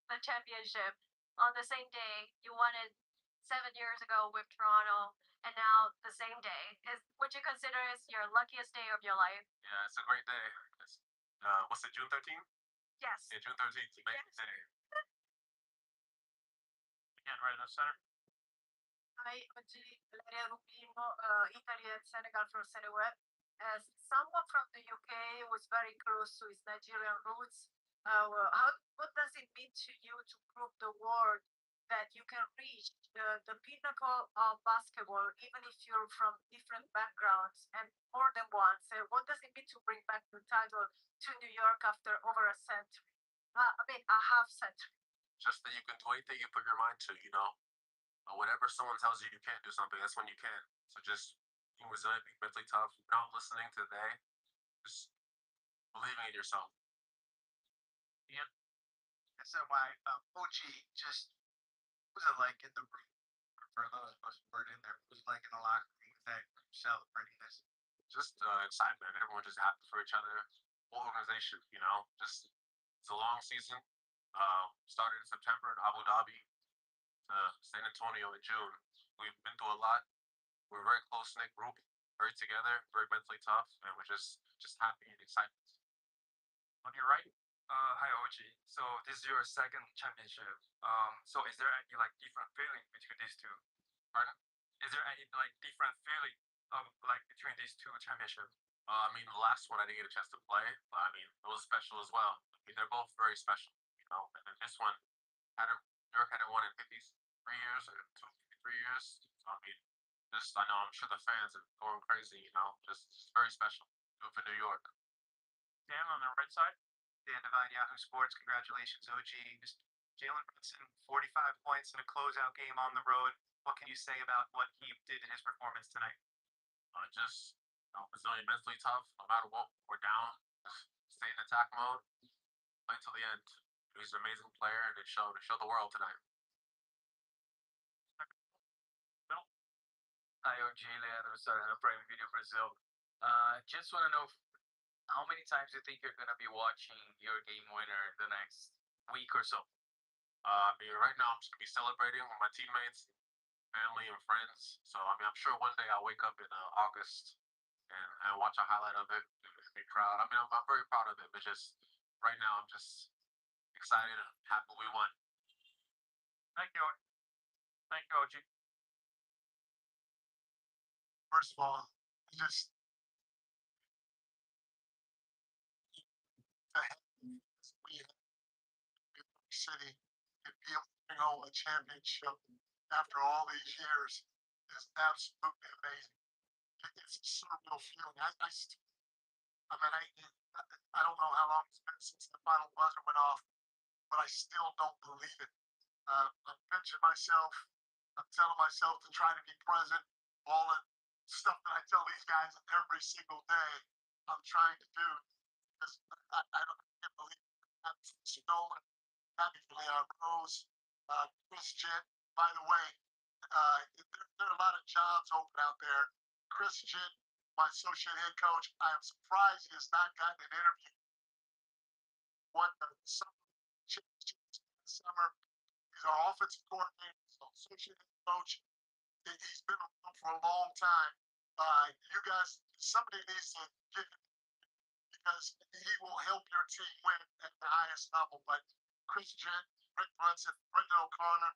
the championship. On the same day, you won it 7 years ago with Toronto, and now the same day. Would you consider this your luckiest day of your life? Yeah, it's a great day. What's it, June 13th? Yes. Yeah, June 13th is a amazing Yes. day. Again, right in the center. Hi, OG. Valeria Rubino, Italy and Senegal from Senegal. As someone from the UK who is very close to his Nigerian roots, what does it mean to you to prove the world that you can reach the pinnacle of basketball, even if you're from different backgrounds and more than once. What does it mean to bring back the title to New York after over a century? I mean, a half century. Just that you can do anything you put your mind to, you know? Whenever someone tells you you can't do something, that's when you can. So just being resilient, being mentally tough, not listening to they, just believing in yourself. So my OG just was it like in the room for those of us who weren't in there? Was it like in the locker room with that group celebrating this? Just excitement. Everyone just happy for each other. Whole organization, you know. Just it's a long season. Started in September in Abu Dhabi to San Antonio in June. We've been through a lot. We're a very close knit group, very together, very mentally tough, and we're just happy and excited. On your right, hi OG. So this is your second championship. So is there any like different feeling between these two? Pardon? Is there any like different feeling of like between these two championships? I mean, the last one I didn't get a chance to play, but I mean, it was special as well. I mean, they're both very special, you know. And then this one, New York hadn't won in 53 years or 53 years. So I mean, I know I'm sure the fans are going crazy, you know. Just very special. Do it for New York. Dan on the right side. Dan Devine, Yahoo Sports. Congratulations, OG. Just Jalen Brunson, 45 points in a closeout game on the road. What can you say about what he did in his performance tonight? Just resilient, mentally tough. No matter what, we're down. Just stay in attack mode. Play till the end. He's an amazing player, and it showed the world tonight. Hi, OG, Leandro Sarano, Prime Video Brazil. Just want to know how many times you think you're going to be watching your game winner the next week or so? I mean, right now I'm just gonna be celebrating with my teammates, family, and friends. So I mean, I'm sure one day I'll wake up in August and watch a highlight of it and be proud. I mean, I'm very proud of it, but just right now I'm just excited and happy we won. Thank you. Thank you, OG. First of all, just we City to be able to bring home a championship after all these years is absolutely amazing. It's a surreal feeling. I don't know how long it's been since the final buzzer went off, but I still don't believe it. I'm pinching myself. I'm telling myself to try to be present. All the stuff that I tell these guys every single day, I'm trying to do. Because I can't believe it. I'm stolen. Happy for Leon Rose, Chris Jett. By the way, there are a lot of jobs open out there. Chris Jett, my associate head coach, I am surprised he has not gotten an interview. Won the summer championships this summer. He's our offensive coordinator, he's our associate head coach. He's been around for a long time. You guys, somebody needs to get him because he will help your team win at the highest level. But Chris Jett, Rick Brunson, Brendan O'Connor,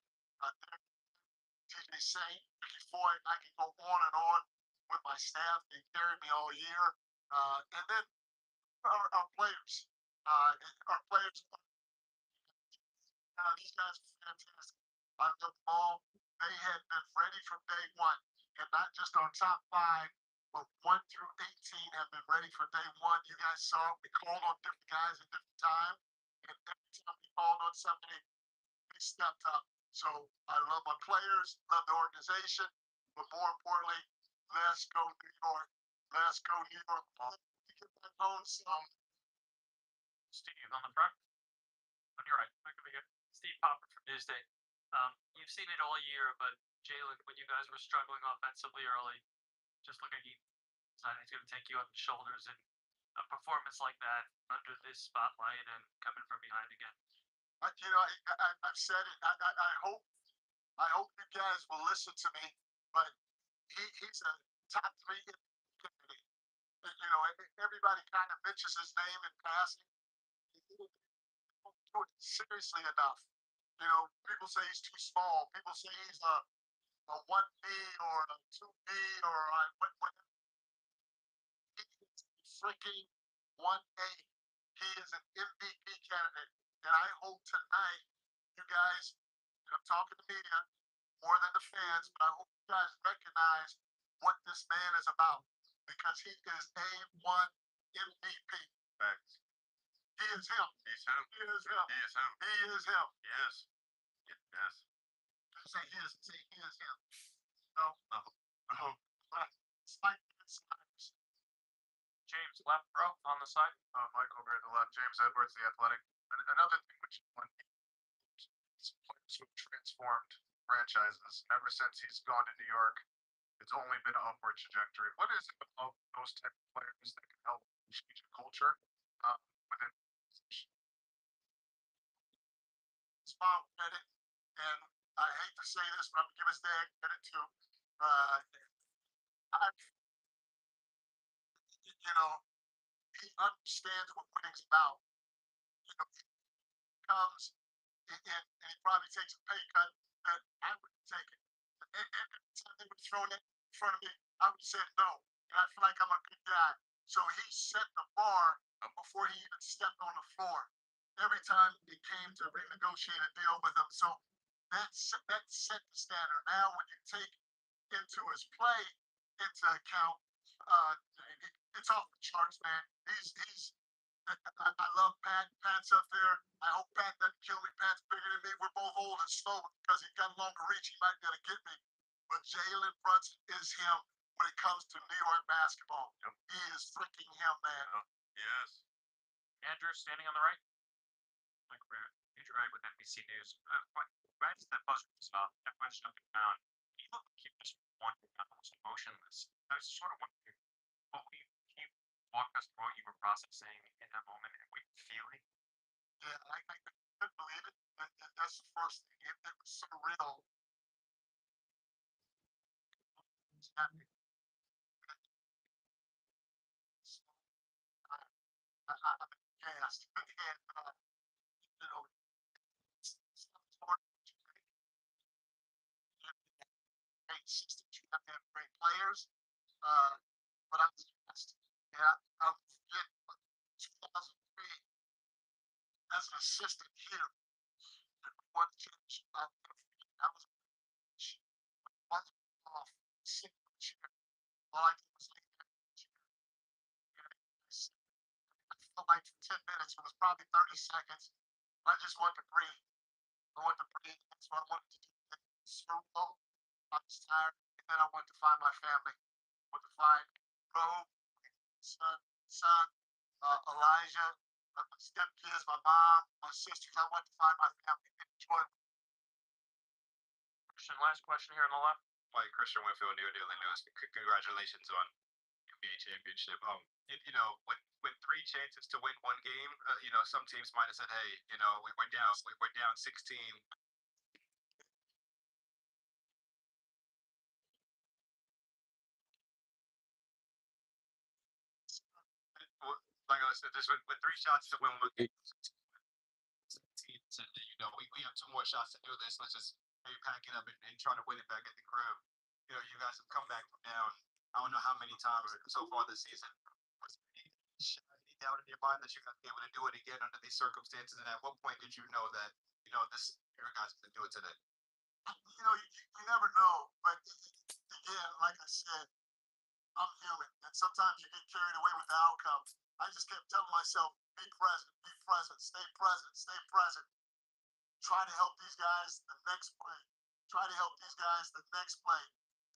TJ Saint, Ricky Foy, I can go on with my staff. They carried me all year. And then our players. These guys are fantastic. I love them all. They had been ready from day one. And not just our top five, but 1 through 18 have been ready for day one. You guys saw we called on different guys at different times. And every time we called on somebody, we stepped up. So I love my players, love the organization, but more importantly, let's go New York. Let's go New York. Get that home some. Steve on the front. On your right. Back over here. Steve Popper from Newsday. You've seen it all year, but Jalen, when you guys were struggling offensively early, just looking at you, decided he's going to take you on the shoulders and a performance like that under this spotlight and coming from behind again. I've said it. I hope you guys will listen to me. But he's a top 3 candidate. Everybody kind of mentions his name in passing. He don't do it seriously enough. People say he's too small. People say he's a 1B or a 2B or whatever. He's freaking 1A. He is an MVP candidate. And I hope tonight you guys I'm talking to media more than the fans, but I hope you guys recognize what this man is about because he is A1 MVP. Facts. He is him. He's him. He is him. He is him. He is him. Yes. Yes. Say he is him. No. No. James, left row on the side. Mike over at the left, James Edwards, the athletic. And another thing which players who have transformed franchises ever since he's gone to New York, it's only been an upward trajectory. What is it about those type of players that can help change a culture within? It's Bob credit, and I hate to say this, but I'm gonna give his dad credit too. He understands what winning's about. He comes and he probably takes a pay cut that I wouldn't take it. And every time they would throw that in front of me, I would say no. And I feel like I'm a good guy. So he set the bar before he even stepped on the floor. Every time it came to renegotiate a deal with him. So that set the standard. Now when you take into his play into account, it's off the charts, man. I love Pat. Pat's up there. I hope Pat doesn't kill me. Pat's bigger than me. We're both old and slow because he got longer reach. He might be able to get me. But Jalen Brunson is him when it comes to New York basketball. Yep. He is freaking him, man. Yes. Andrew, standing on the right. Mike Barrett, Andrew Wright with NBC News. Right as that buzzer was off, everyone's jumping down. You look like you just wandering out almost emotionless. I was sort of wondering, can you walk us through what you were processing in that moment and what you were feeling? Yeah, I couldn't believe it. That's the first thing. It was surreal. It's happening. I'm gassed. And, it's hard to take. Great systems, you have to have great players. But I'm gassed. Yeah, I'm forgetting 2003 as an assistant here. And we won the championship. I'll never forget. I was off sitting in the chair. All I did was lay there in the chair. I felt like for 10 minutes, it was probably 30 seconds. I just wanted to breathe. I wanted to breathe. That's what I wanted to do. Surreal. I was tired. And then I wanted to find my family. I wanted to find Roe, son, Elijah, my stepkids, my mom, my sisters. I wanted to find my family and enjoy. Christian, last question here on the left. Mike, Christian Winfield, New Daily News. Congratulations on NBA championship. With 3 chances to win one game, some teams might have said, "Hey, we're down 16." Like I said, just with 3 shots to win one game, team said, we have 2 more shots to do this. Let's just maybe pack it up and try to win it back at the crib. You guys have come back from down. I don't know how many times so far this season. Was there any doubt in your mind that you're going to be able to do it again under these circumstances? And at what point did you know that your guys are going to do it today? You never know. But again, like I said, I'm human, and sometimes you get carried away with the outcome. I just kept telling myself, be present, stay present. Try to help these guys the next play. Try to help these guys the next play.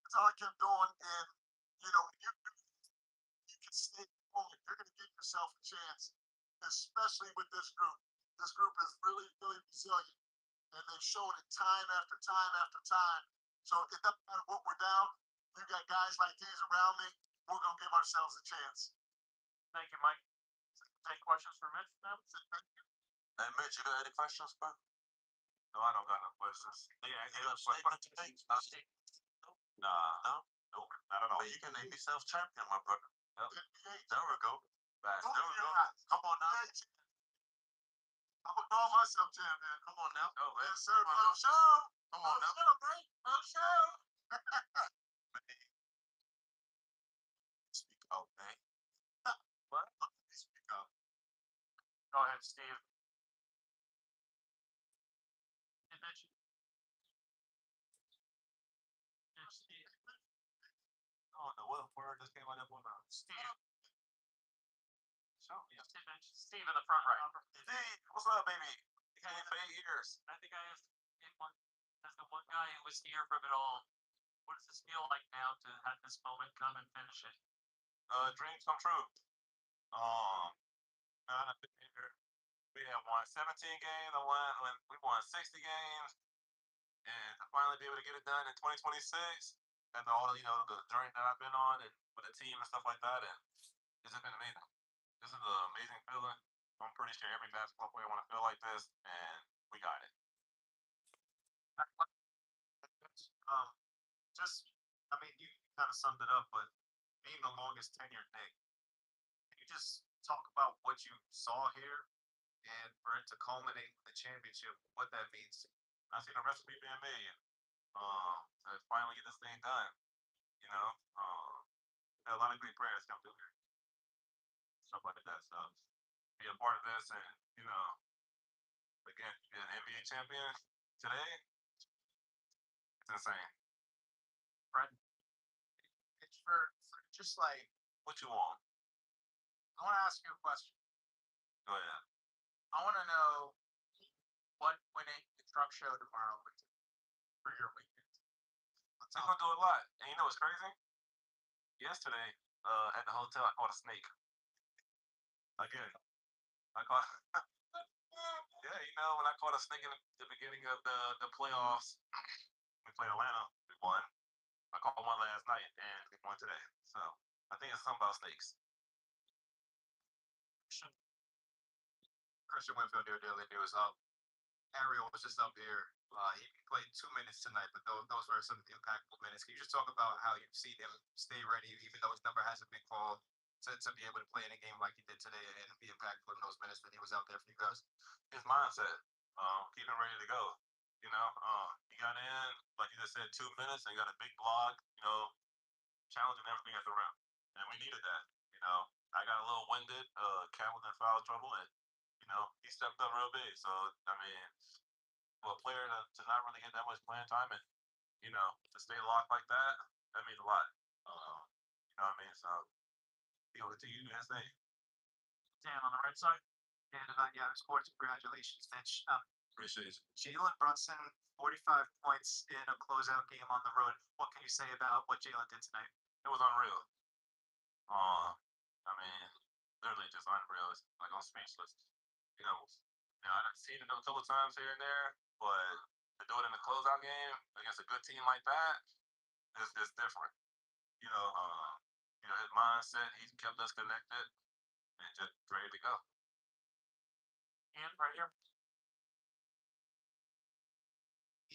That's all I kept doing. And, you can stay in the moment. You're going to give yourself a chance, especially with this group. This group is really, really resilient. And they've shown it time after time after time. So it doesn't matter what we're down. We got guys like these around me. We're going to give ourselves a chance. Thank you, Mike. Take questions for Mitch now. Hey, Mitch, you got any questions, bro? No, I don't got no questions. Nah, no, Nope, not at all. but you can name yourself champion, my brother. Yep. There we go. There we go. Come on now. I'm going to call myself champion. Come on now. Oh, man. Yes, sir. For sure. Come on now. For sure. Speak out, man. What? Speak out. Go ahead, Steve. I don't know what word just came out of my mouth. Steve. Steve in the front right. Steve, what's up, baby? You came for 8 years. I think I asked him as the one guy who was here from it all, what does this feel like now to have this moment come and finish it? Dreams come true. I've been here. We have won 17 games. We won 60 games, and to finally be able to get it done in 2026 after all the journey that I've been on and with the team and stuff like that, and this has been amazing. This is an amazing feeling. I'm pretty sure every basketball player want to feel like this, and we got it. I mean, you kind of summed it up, but being the longest tenured Knick, can you just talk about what you saw here and for it to culminate with the championship, what that means? I see the recipe being made. To finally get this thing done. Had a lot of great players come through here. Stuff like that. So be a part of this, and again, be an NBA champion today. It's insane. It's for just like, What you want? I want to ask you a question. Go ahead. I want to know what winning the truck show tomorrow would do for your weekend. I'm gonna do a lot. And you know what's crazy? Yesterday, at the hotel, I caught a snake. Again, I caught. Yeah, when I caught a snake in the beginning of the playoffs, we played Atlanta. We won. I caught one last night, and we won today. So I think it's something about snakes. Christian Winfield here, Daily News. Ariel was just up here. He played 2 minutes tonight, but those were some of the impactful minutes. Can you just talk about how you've seen him stay ready, even though his number hasn't been called, to be able to play in a game like he did today and be impactful in those minutes that he was out there for you guys? His mindset, keeping ready to go. He got in, like you just said, 2 minutes, and he got a big block. Challenging everything at the rim, and we needed that. I got a little winded. Cat was in foul trouble, and he stepped up real big. So I mean, for a player to not really get that much playing time and to stay locked like that means a lot. You know what I mean? So over to you, SA. Dan on the right side. And Yahoo Sports, congratulations, Mitch. Appreciate it. Jalen Brunson, 45 points in a closeout game on the road. What can you say about what Jalen did tonight? It was unreal. I mean, literally just unreal. It's like I'm speechless. I've seen it a couple of times here and there, but to do it in a closeout game against a good team like that is different. His mindset, he's kept us connected and just ready to go. And right here.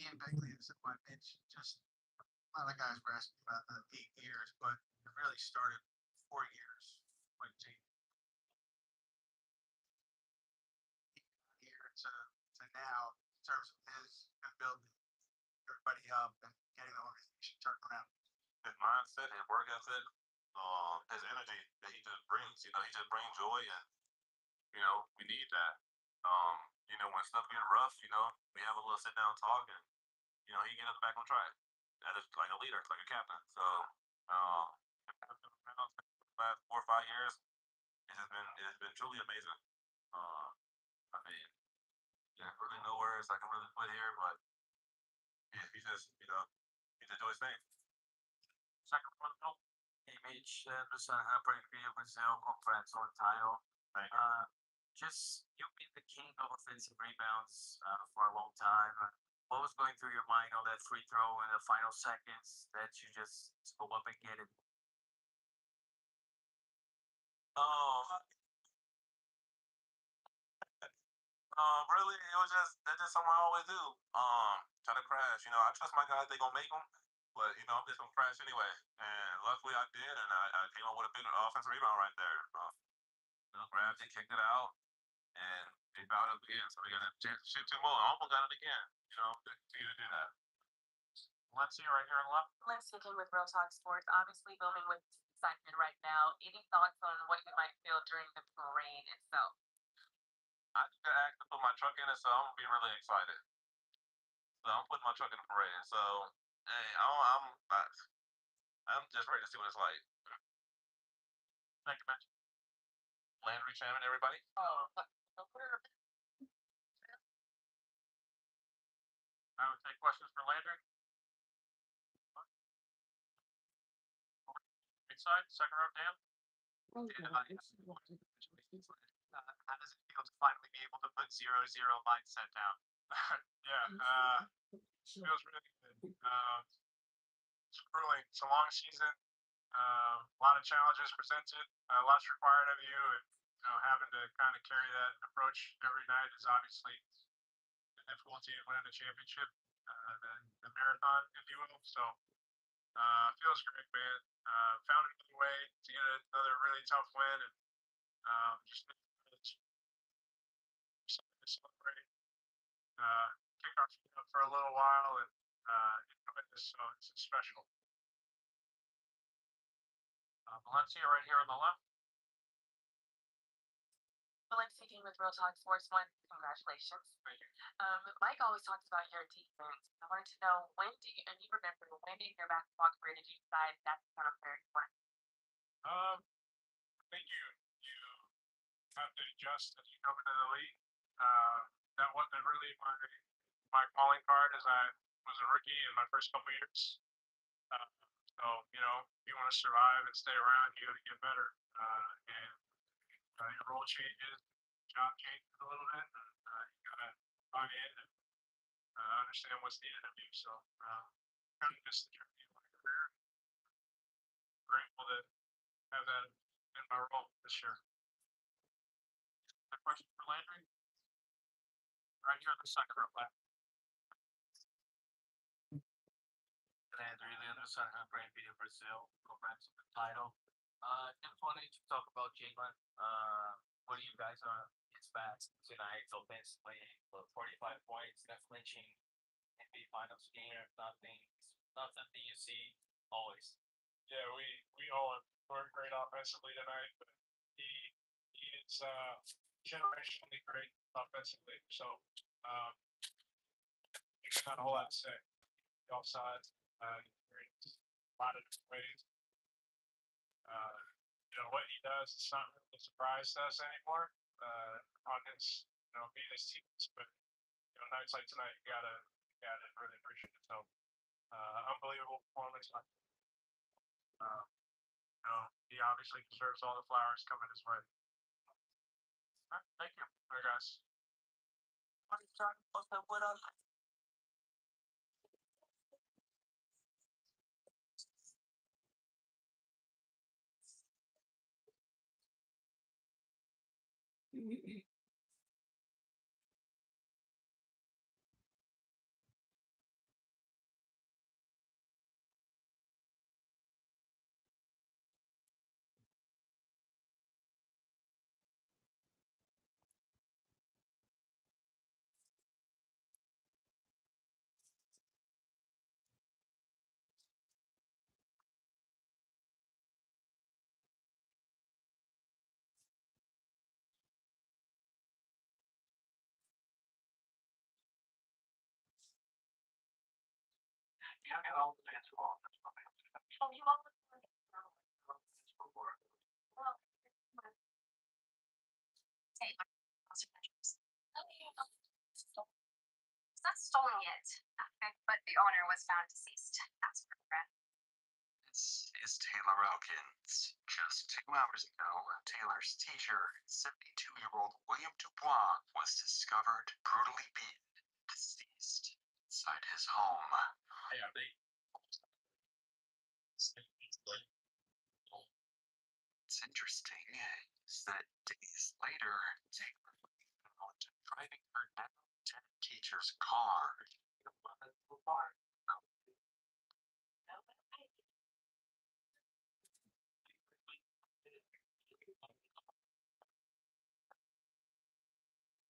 Ian Begley is my bench. Just a lot of guys were asking about the 8 years, but it really started 4 years when Jake here to now in terms of his building everybody up and getting the organization turned around. His mindset, his work ethic, his energy that he just brings. He just brings joy, and we need that. When stuff get rough, we have a little sit down talk, and he get us back on track. That is like a leader, like a captain. So, last 4 or 5 years, it's been truly amazing. I mean, there's really no words I can really put here, but yeah, he just do his thing. Second one, no. Image Brasil conference on title. Thank you. Just you've been the king of offensive rebounds for a long time. What was going through your mind on that free throw in the final seconds that you just go up and get it? Really, that's just something I always do. Try to crash. I trust my guys; they gonna make them. But I'm just gonna crash anyway. And luckily, I did, and I came up with a big offensive rebound right there. Grabbed it, kicked it out, and they fouled it again. So we got to shoot 2 more. I almost got it again. Continue to do that. Let's see right here on the left. Let's begin with Real Talk Sports. Obviously, booming with excitement right now. Any thoughts on what you might feel during the parade itself? I just got asked to put my truck in it, so I'm gonna be really excited. So I'm putting my truck in the parade. So Hey, I'm just ready to see what it's like. Thank you, man. Landry Chairman, everybody. I would take questions for Landry. Inside, second row, Dan. How does it feel to finally be able to put 0-0 mindset down? Yeah, feels really good. It's grueling. It's a long season. A lot of challenges presented. Lots required of you, and having to kind of carry that approach every night is obviously the difficulty of winning the championship, the marathon, if you will. So, feels great, man. Found another way to get another really tough win, and just something to celebrate. Kick our feet up for a little while and enjoy this. So it's special. Valencia right here on the left. Valencia team with Real Talk Sports One. Congratulations. Mike always talks about your defense. I wanted to know when do you, and you remember when in your basketball career did you decide that's kind of very important? I think you have to adjust as you come into the league. That wasn't really my calling card as I was a rookie in my first couple years. So if you want to survive and stay around, you got to get better. And your role changes, job changes a little bit. You got to buy in and understand what's needed of you. So kind of just the journey of my career. Grateful to have that in my role this year. A question for Landry. Right here on the second row left. Landry, the other side of Grand Prix of Brazil, congrats on the title. Just wanted to talk about Jalen. What do you guys are his bats tonight offensively? 45 points, definitely changed NBA Finals game. Not something you see always. Yeah, we owe him. We're great offensively tonight, but he is generationally great offensively. So there's not a whole lot to say. The offsides, great. A lot of different ways. What he does is not really a surprise to us anymore. On his being his teams, but nights like tonight, you gotta really appreciate it. So unbelievable performance. He obviously deserves all the flowers coming his way. All right, thank you. All right, guys. It's not stolen yet, but the owner was found deceased. That's regret. This is Taylor Elkins. Just 2 hours ago, Taylor's teacher, 72-year-old William Dubois, was discovered brutally beaten, deceased, inside his home. What's interesting is that days later, Taylor was found driving her now dead teacher's car.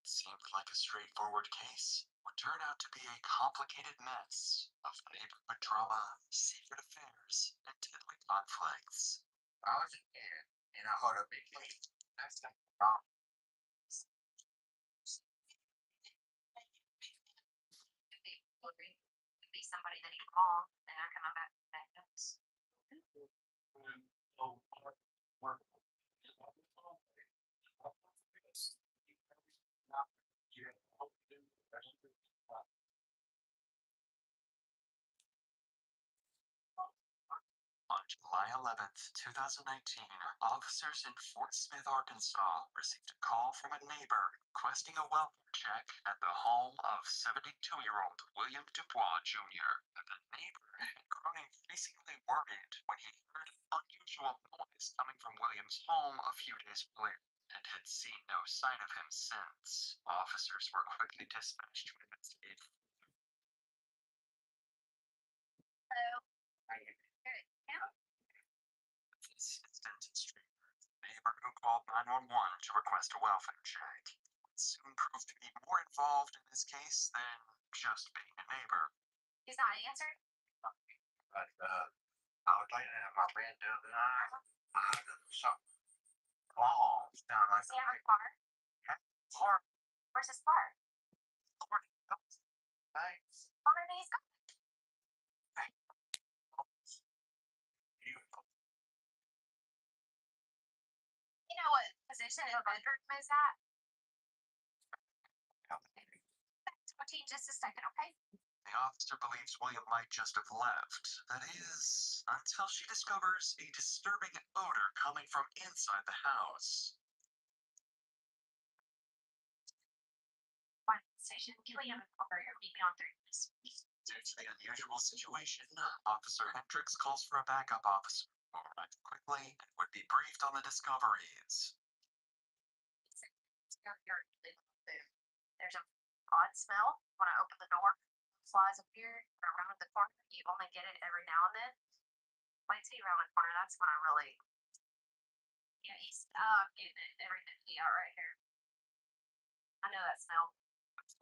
Seemed like a straightforward case would turn out to be a complicated mess of neighborhood drama, secret affairs, and deadly conflicts. I was a kid, and I heard a big case. That's not wrong. somebody that he wronged, and they're coming back with that notes. On July 11th, 2019, officers in Fort Smith, Arkansas received a call from a neighbor requesting a welfare check at the home of 72-year-old William Dubois Jr. The neighbor had grown increasingly worried when he heard an unusual noise coming from William's home a few days earlier and had seen no sign of him since. Officers were quickly dispatched to investigate. Hello. Are you good? Yeah. This is Denton Streamer, the neighbor who called 911 to request a welfare check. It soon proved to be more involved in this case than just being a neighbor. He's not answered. But, I would like to have my friend do the some claws down my Does he have a car? car. Where's his car? Thanks. Oh, maybe he's got. You know what position his bedroom is at? Team, just a second, okay? The officer believes William might just have left. That is, until she discovers a disturbing odor coming from inside the house. One station, William, over here, meet me on 3 minutes. Due to the unusual situation, Officer Hendricks calls for a backup officer who arrived quickly and would be briefed on the discoveries. There's an odd smell when I open the door. Flies appear around the corner. You only get it every now and then. Wait till you round the corner. That's when I really. Yeah, I'm getting it every day out right here. I know that smell.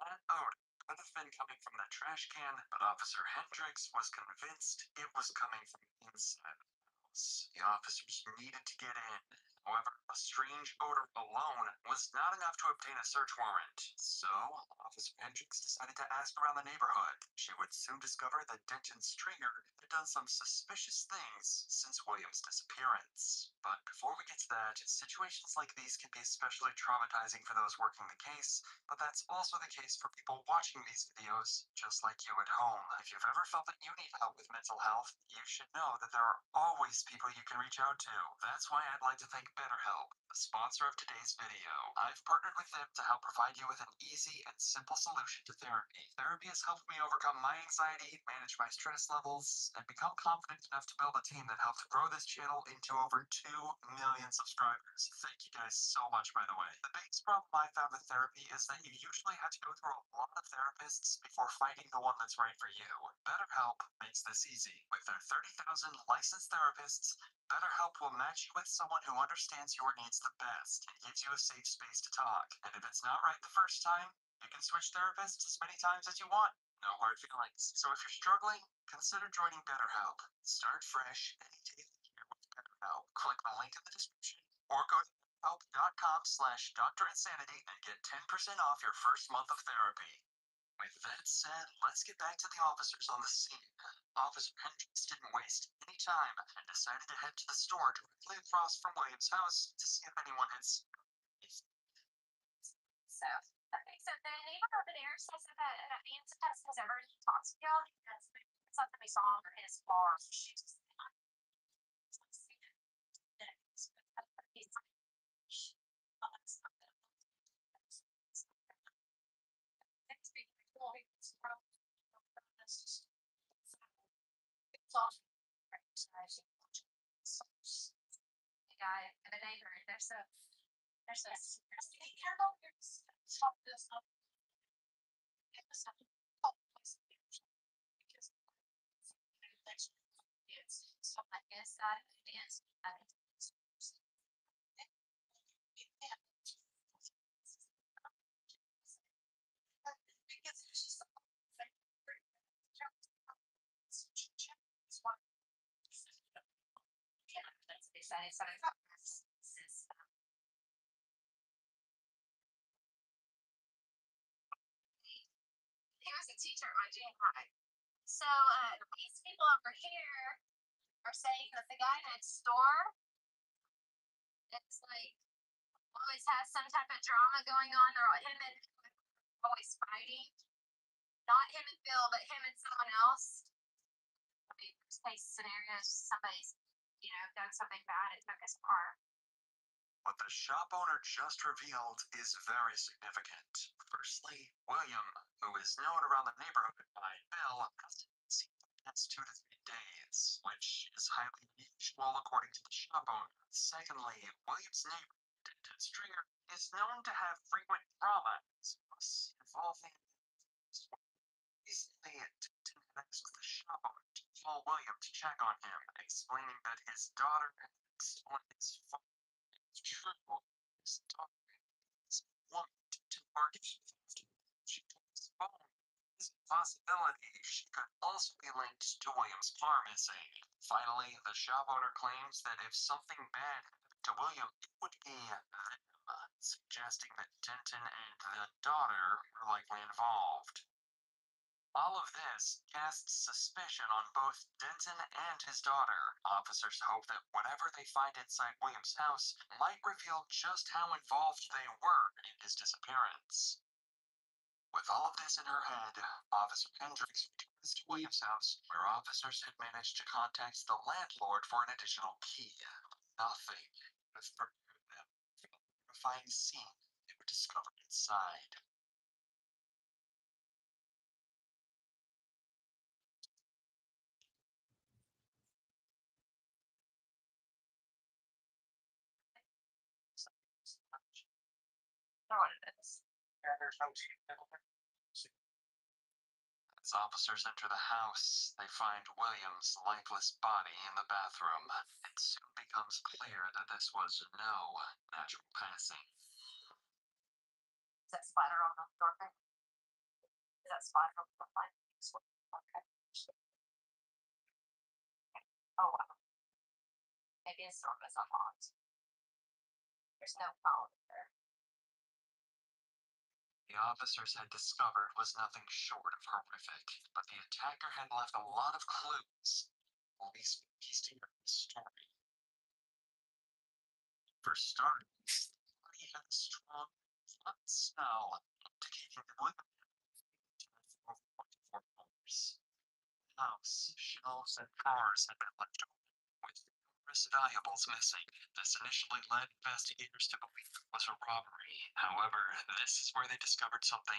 That odor could have been coming from the trash can, but Officer Hendricks was convinced it was coming from inside the house. The officers needed to get in. However, a strange odor alone was not enough to obtain a search warrant. So, Officer Hendricks decided to ask around the neighborhood. She would soon discover that Denton Stringer had done some suspicious things since William's disappearance. But before we get to that, situations like these can be especially traumatizing for those working the case, but that's also the case for people watching these videos, just like you at home. If you've ever felt that you need help with mental health, you should know that there are always people you can reach out to. That's why I'd like to thank BetterHelp, the sponsor of today's video. I've partnered with them to help provide you with an easy and simple solution to therapy. Therapy has helped me overcome my anxiety, manage my stress levels, and become confident enough to build a team that helped grow this channel into over 2 million subscribers. Thank you guys so much, by the way. The biggest problem I found with therapy is that you usually have to go through a lot of therapists before finding the one that's right for you. BetterHelp makes this easy. With their 30,000 licensed therapists, BetterHelp will match you with someone who understands your needs the best and gives you a safe space to talk. And if it's not right the first time, you can switch therapists as many times as you want. No hard feelings. So if you're struggling, consider joining BetterHelp. Start fresh any day of the year with BetterHelp. Click the link in the description or go to BetterHelp.com/DrInsanity and get 10% off your first month of therapy. With that said, let's get back to the officers on the scene. Officer Hendricks didn't waste any time and decided to head to the store directly across from William's house to see if anyone had seen him. So, okay, so the neighbor over there says that Nancy has ever talked to y'all. That's something we saw under his car. She's guy and the neighbor, there's a I guess that is he was a teacher at my junior high. So, these people over here are saying that the guy next door, it's like, always has some type of drama going on, or him and always fighting. Not him and Bill, but him and someone else. I mean, worst case scenarios, somebody's, done something bad and took his car. What the shop owner just revealed is very significant. Firstly, William, who is known around the neighborhood by Bill, hasn't been seen for the past 2 to 3 days, which is highly unusual according to the shop owner. Secondly, William's neighbor, Denton Stringer, is known to have frequent drama involving. Recently, Denton had asked the shop owner to call William to check on him, explaining that his daughter had stolen his phone. It's true, his daughter is woman to market after she took his phone. There's a possibility she could also be linked to William's car missing. Finally, the shop owner claims that if something bad happened to William, it would be them, suggesting that Denton and the daughter are likely involved. All of this casts suspicion on both Denton and his daughter. Officers hope that whatever they find inside William's house might reveal just how involved they were in his disappearance. With all of this in her head, Officer Hendricks returns to William's house, where officers had managed to contact the landlord for an additional key. Nothing could have prepared them for the horrifying scene they were discovered inside. I know what it is. There's no team. As officers enter the house, they find William's lifeless body in the bathroom. It soon becomes clear that this was no natural passing. Is that spider on the door thing? Is that spider on the door thing? Okay. Oh, wow. Maybe his door was unlocked. There's no phone there. The officers had discovered was nothing short of horrific, but the attacker had left a lot of clues. Police pieced together the story. For starters, the body had a strong front smell, indicating that William had been for over 24 hours. The house, shelves, and drawers had been left open, with numerous valuables missing. This initially led investigators to believe it was a robbery. However, this is where they discovered something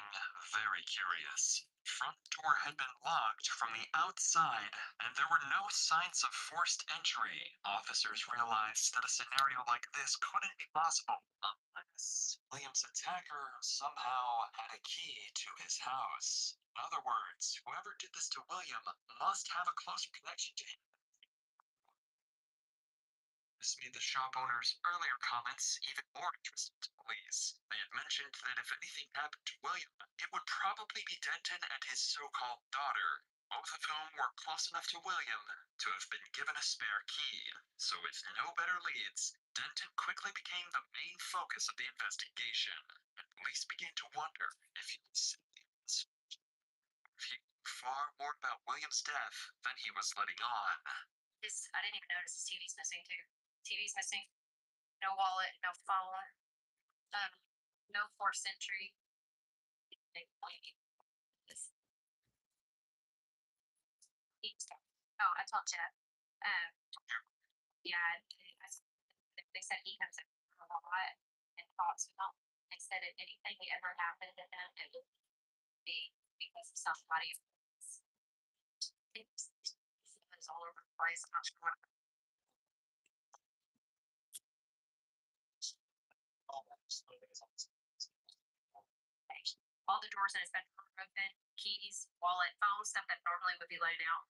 very curious. The front door had been locked from the outside, and there were no signs of forced entry. Officers realized that a scenario like this couldn't be possible unless William's attacker somehow had a key to his house. In other words, whoever did this to William must have a closer connection to him. This made the shop owner's earlier comments even more interesting to police. They had mentioned that if anything happened to William, it would probably be Denton and his so-called daughter, both of whom were close enough to William to have been given a spare key. So with no better leads, Denton quickly became the main focus of the investigation, and police began to wonder if he was simply if he knew far more about William's death than he was letting on. I didn't even notice his TV's missing too. TV's missing. No wallet, no phone. No forced entry. Oh, I told you. Yeah, they said he comes in a lot and talks with them. They said if anything ever happened to him, it would be because of somebody. It's all over the place. I'm not sure what. All the doors in his bedroom are open, keys, wallet, phone, stuff that normally would be laid out.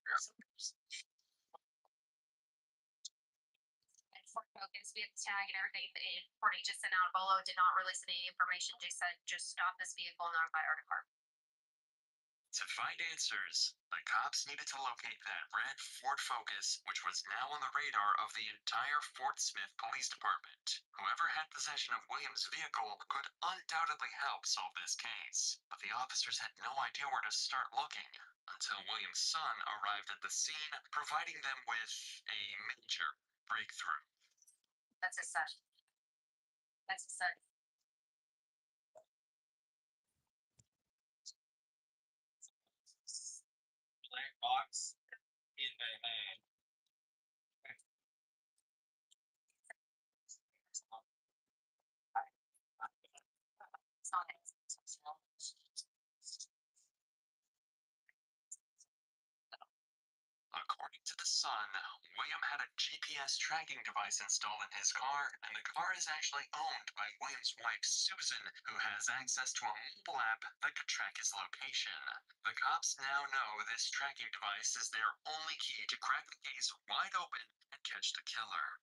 And for focus, we have the tag and everything. And Courtney just sent out a bolo, did not release any information, just said just stop this vehicle and notify our department. To find answers, the cops needed to locate that red Ford Focus, which was now on the radar of the entire Fort Smith Police Department. Whoever had possession of Williams' vehicle could undoubtedly help solve this case, but the officers had no idea where to start looking until Williams' son arrived at the scene, providing them with a major breakthrough. That's his son. That's his son. Black box in the hand. According to the son, William had a GPS tracking device installed in his car, and the car is actually owned by William's wife, Susan, who has access to a mobile app that could track his location. The cops now know this tracking device is their only key to crack the case wide open and catch the killer.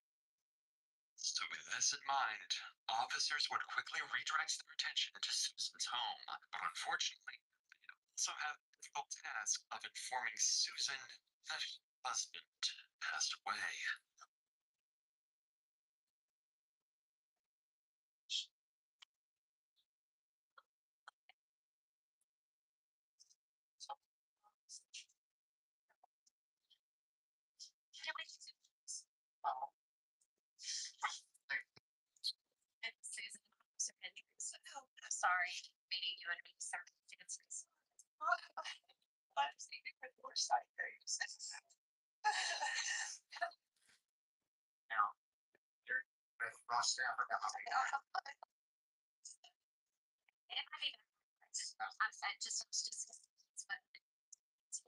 So with this in mind, officers would quickly redirect their attention to Susan's home, but unfortunately, they also have the difficult task of informing Susan that her husband passed away. Susan, Officer Hendricks. Oh, I'm sorry. Meeting you under these circumstances. I'm saying the worst side things. Now, you're with Ross Stafford. I mean, I'm just, but it's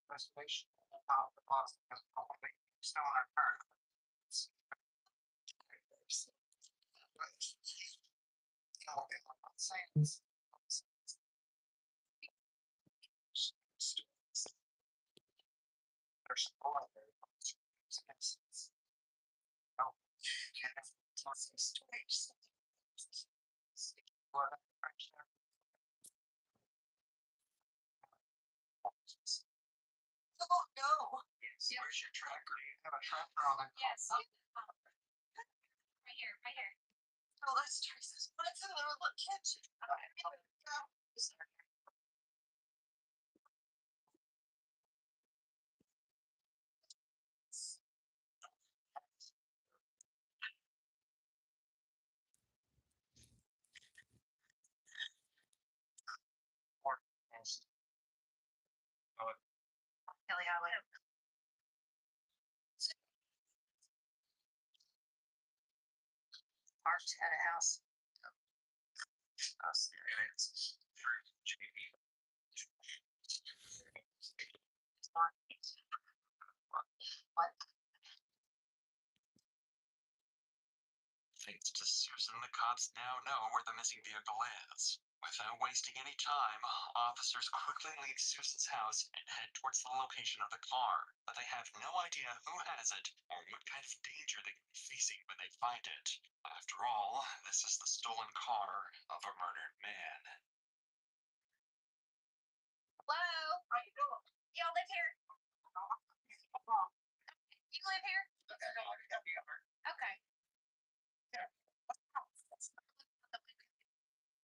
Reservation. The boss has probably still on our card. I'm not saying this. There's a lot there. No, can't have lots of stories. What a friendship. Oh, no. Yes, where's your tracker? You have a tracker on that? yes. Right here, right here. Oh, let's try this. But it's in the little kitchen. Kelly, I would. Parked at a house. What? Thanks to Susan, the cops now know where the missing vehicle is. Without wasting any time, officers quickly leave Susan's house and head towards the location of the car, but they have no idea who has it or what kind of danger they could be facing when they find it. After all, this is the stolen car of a murderer.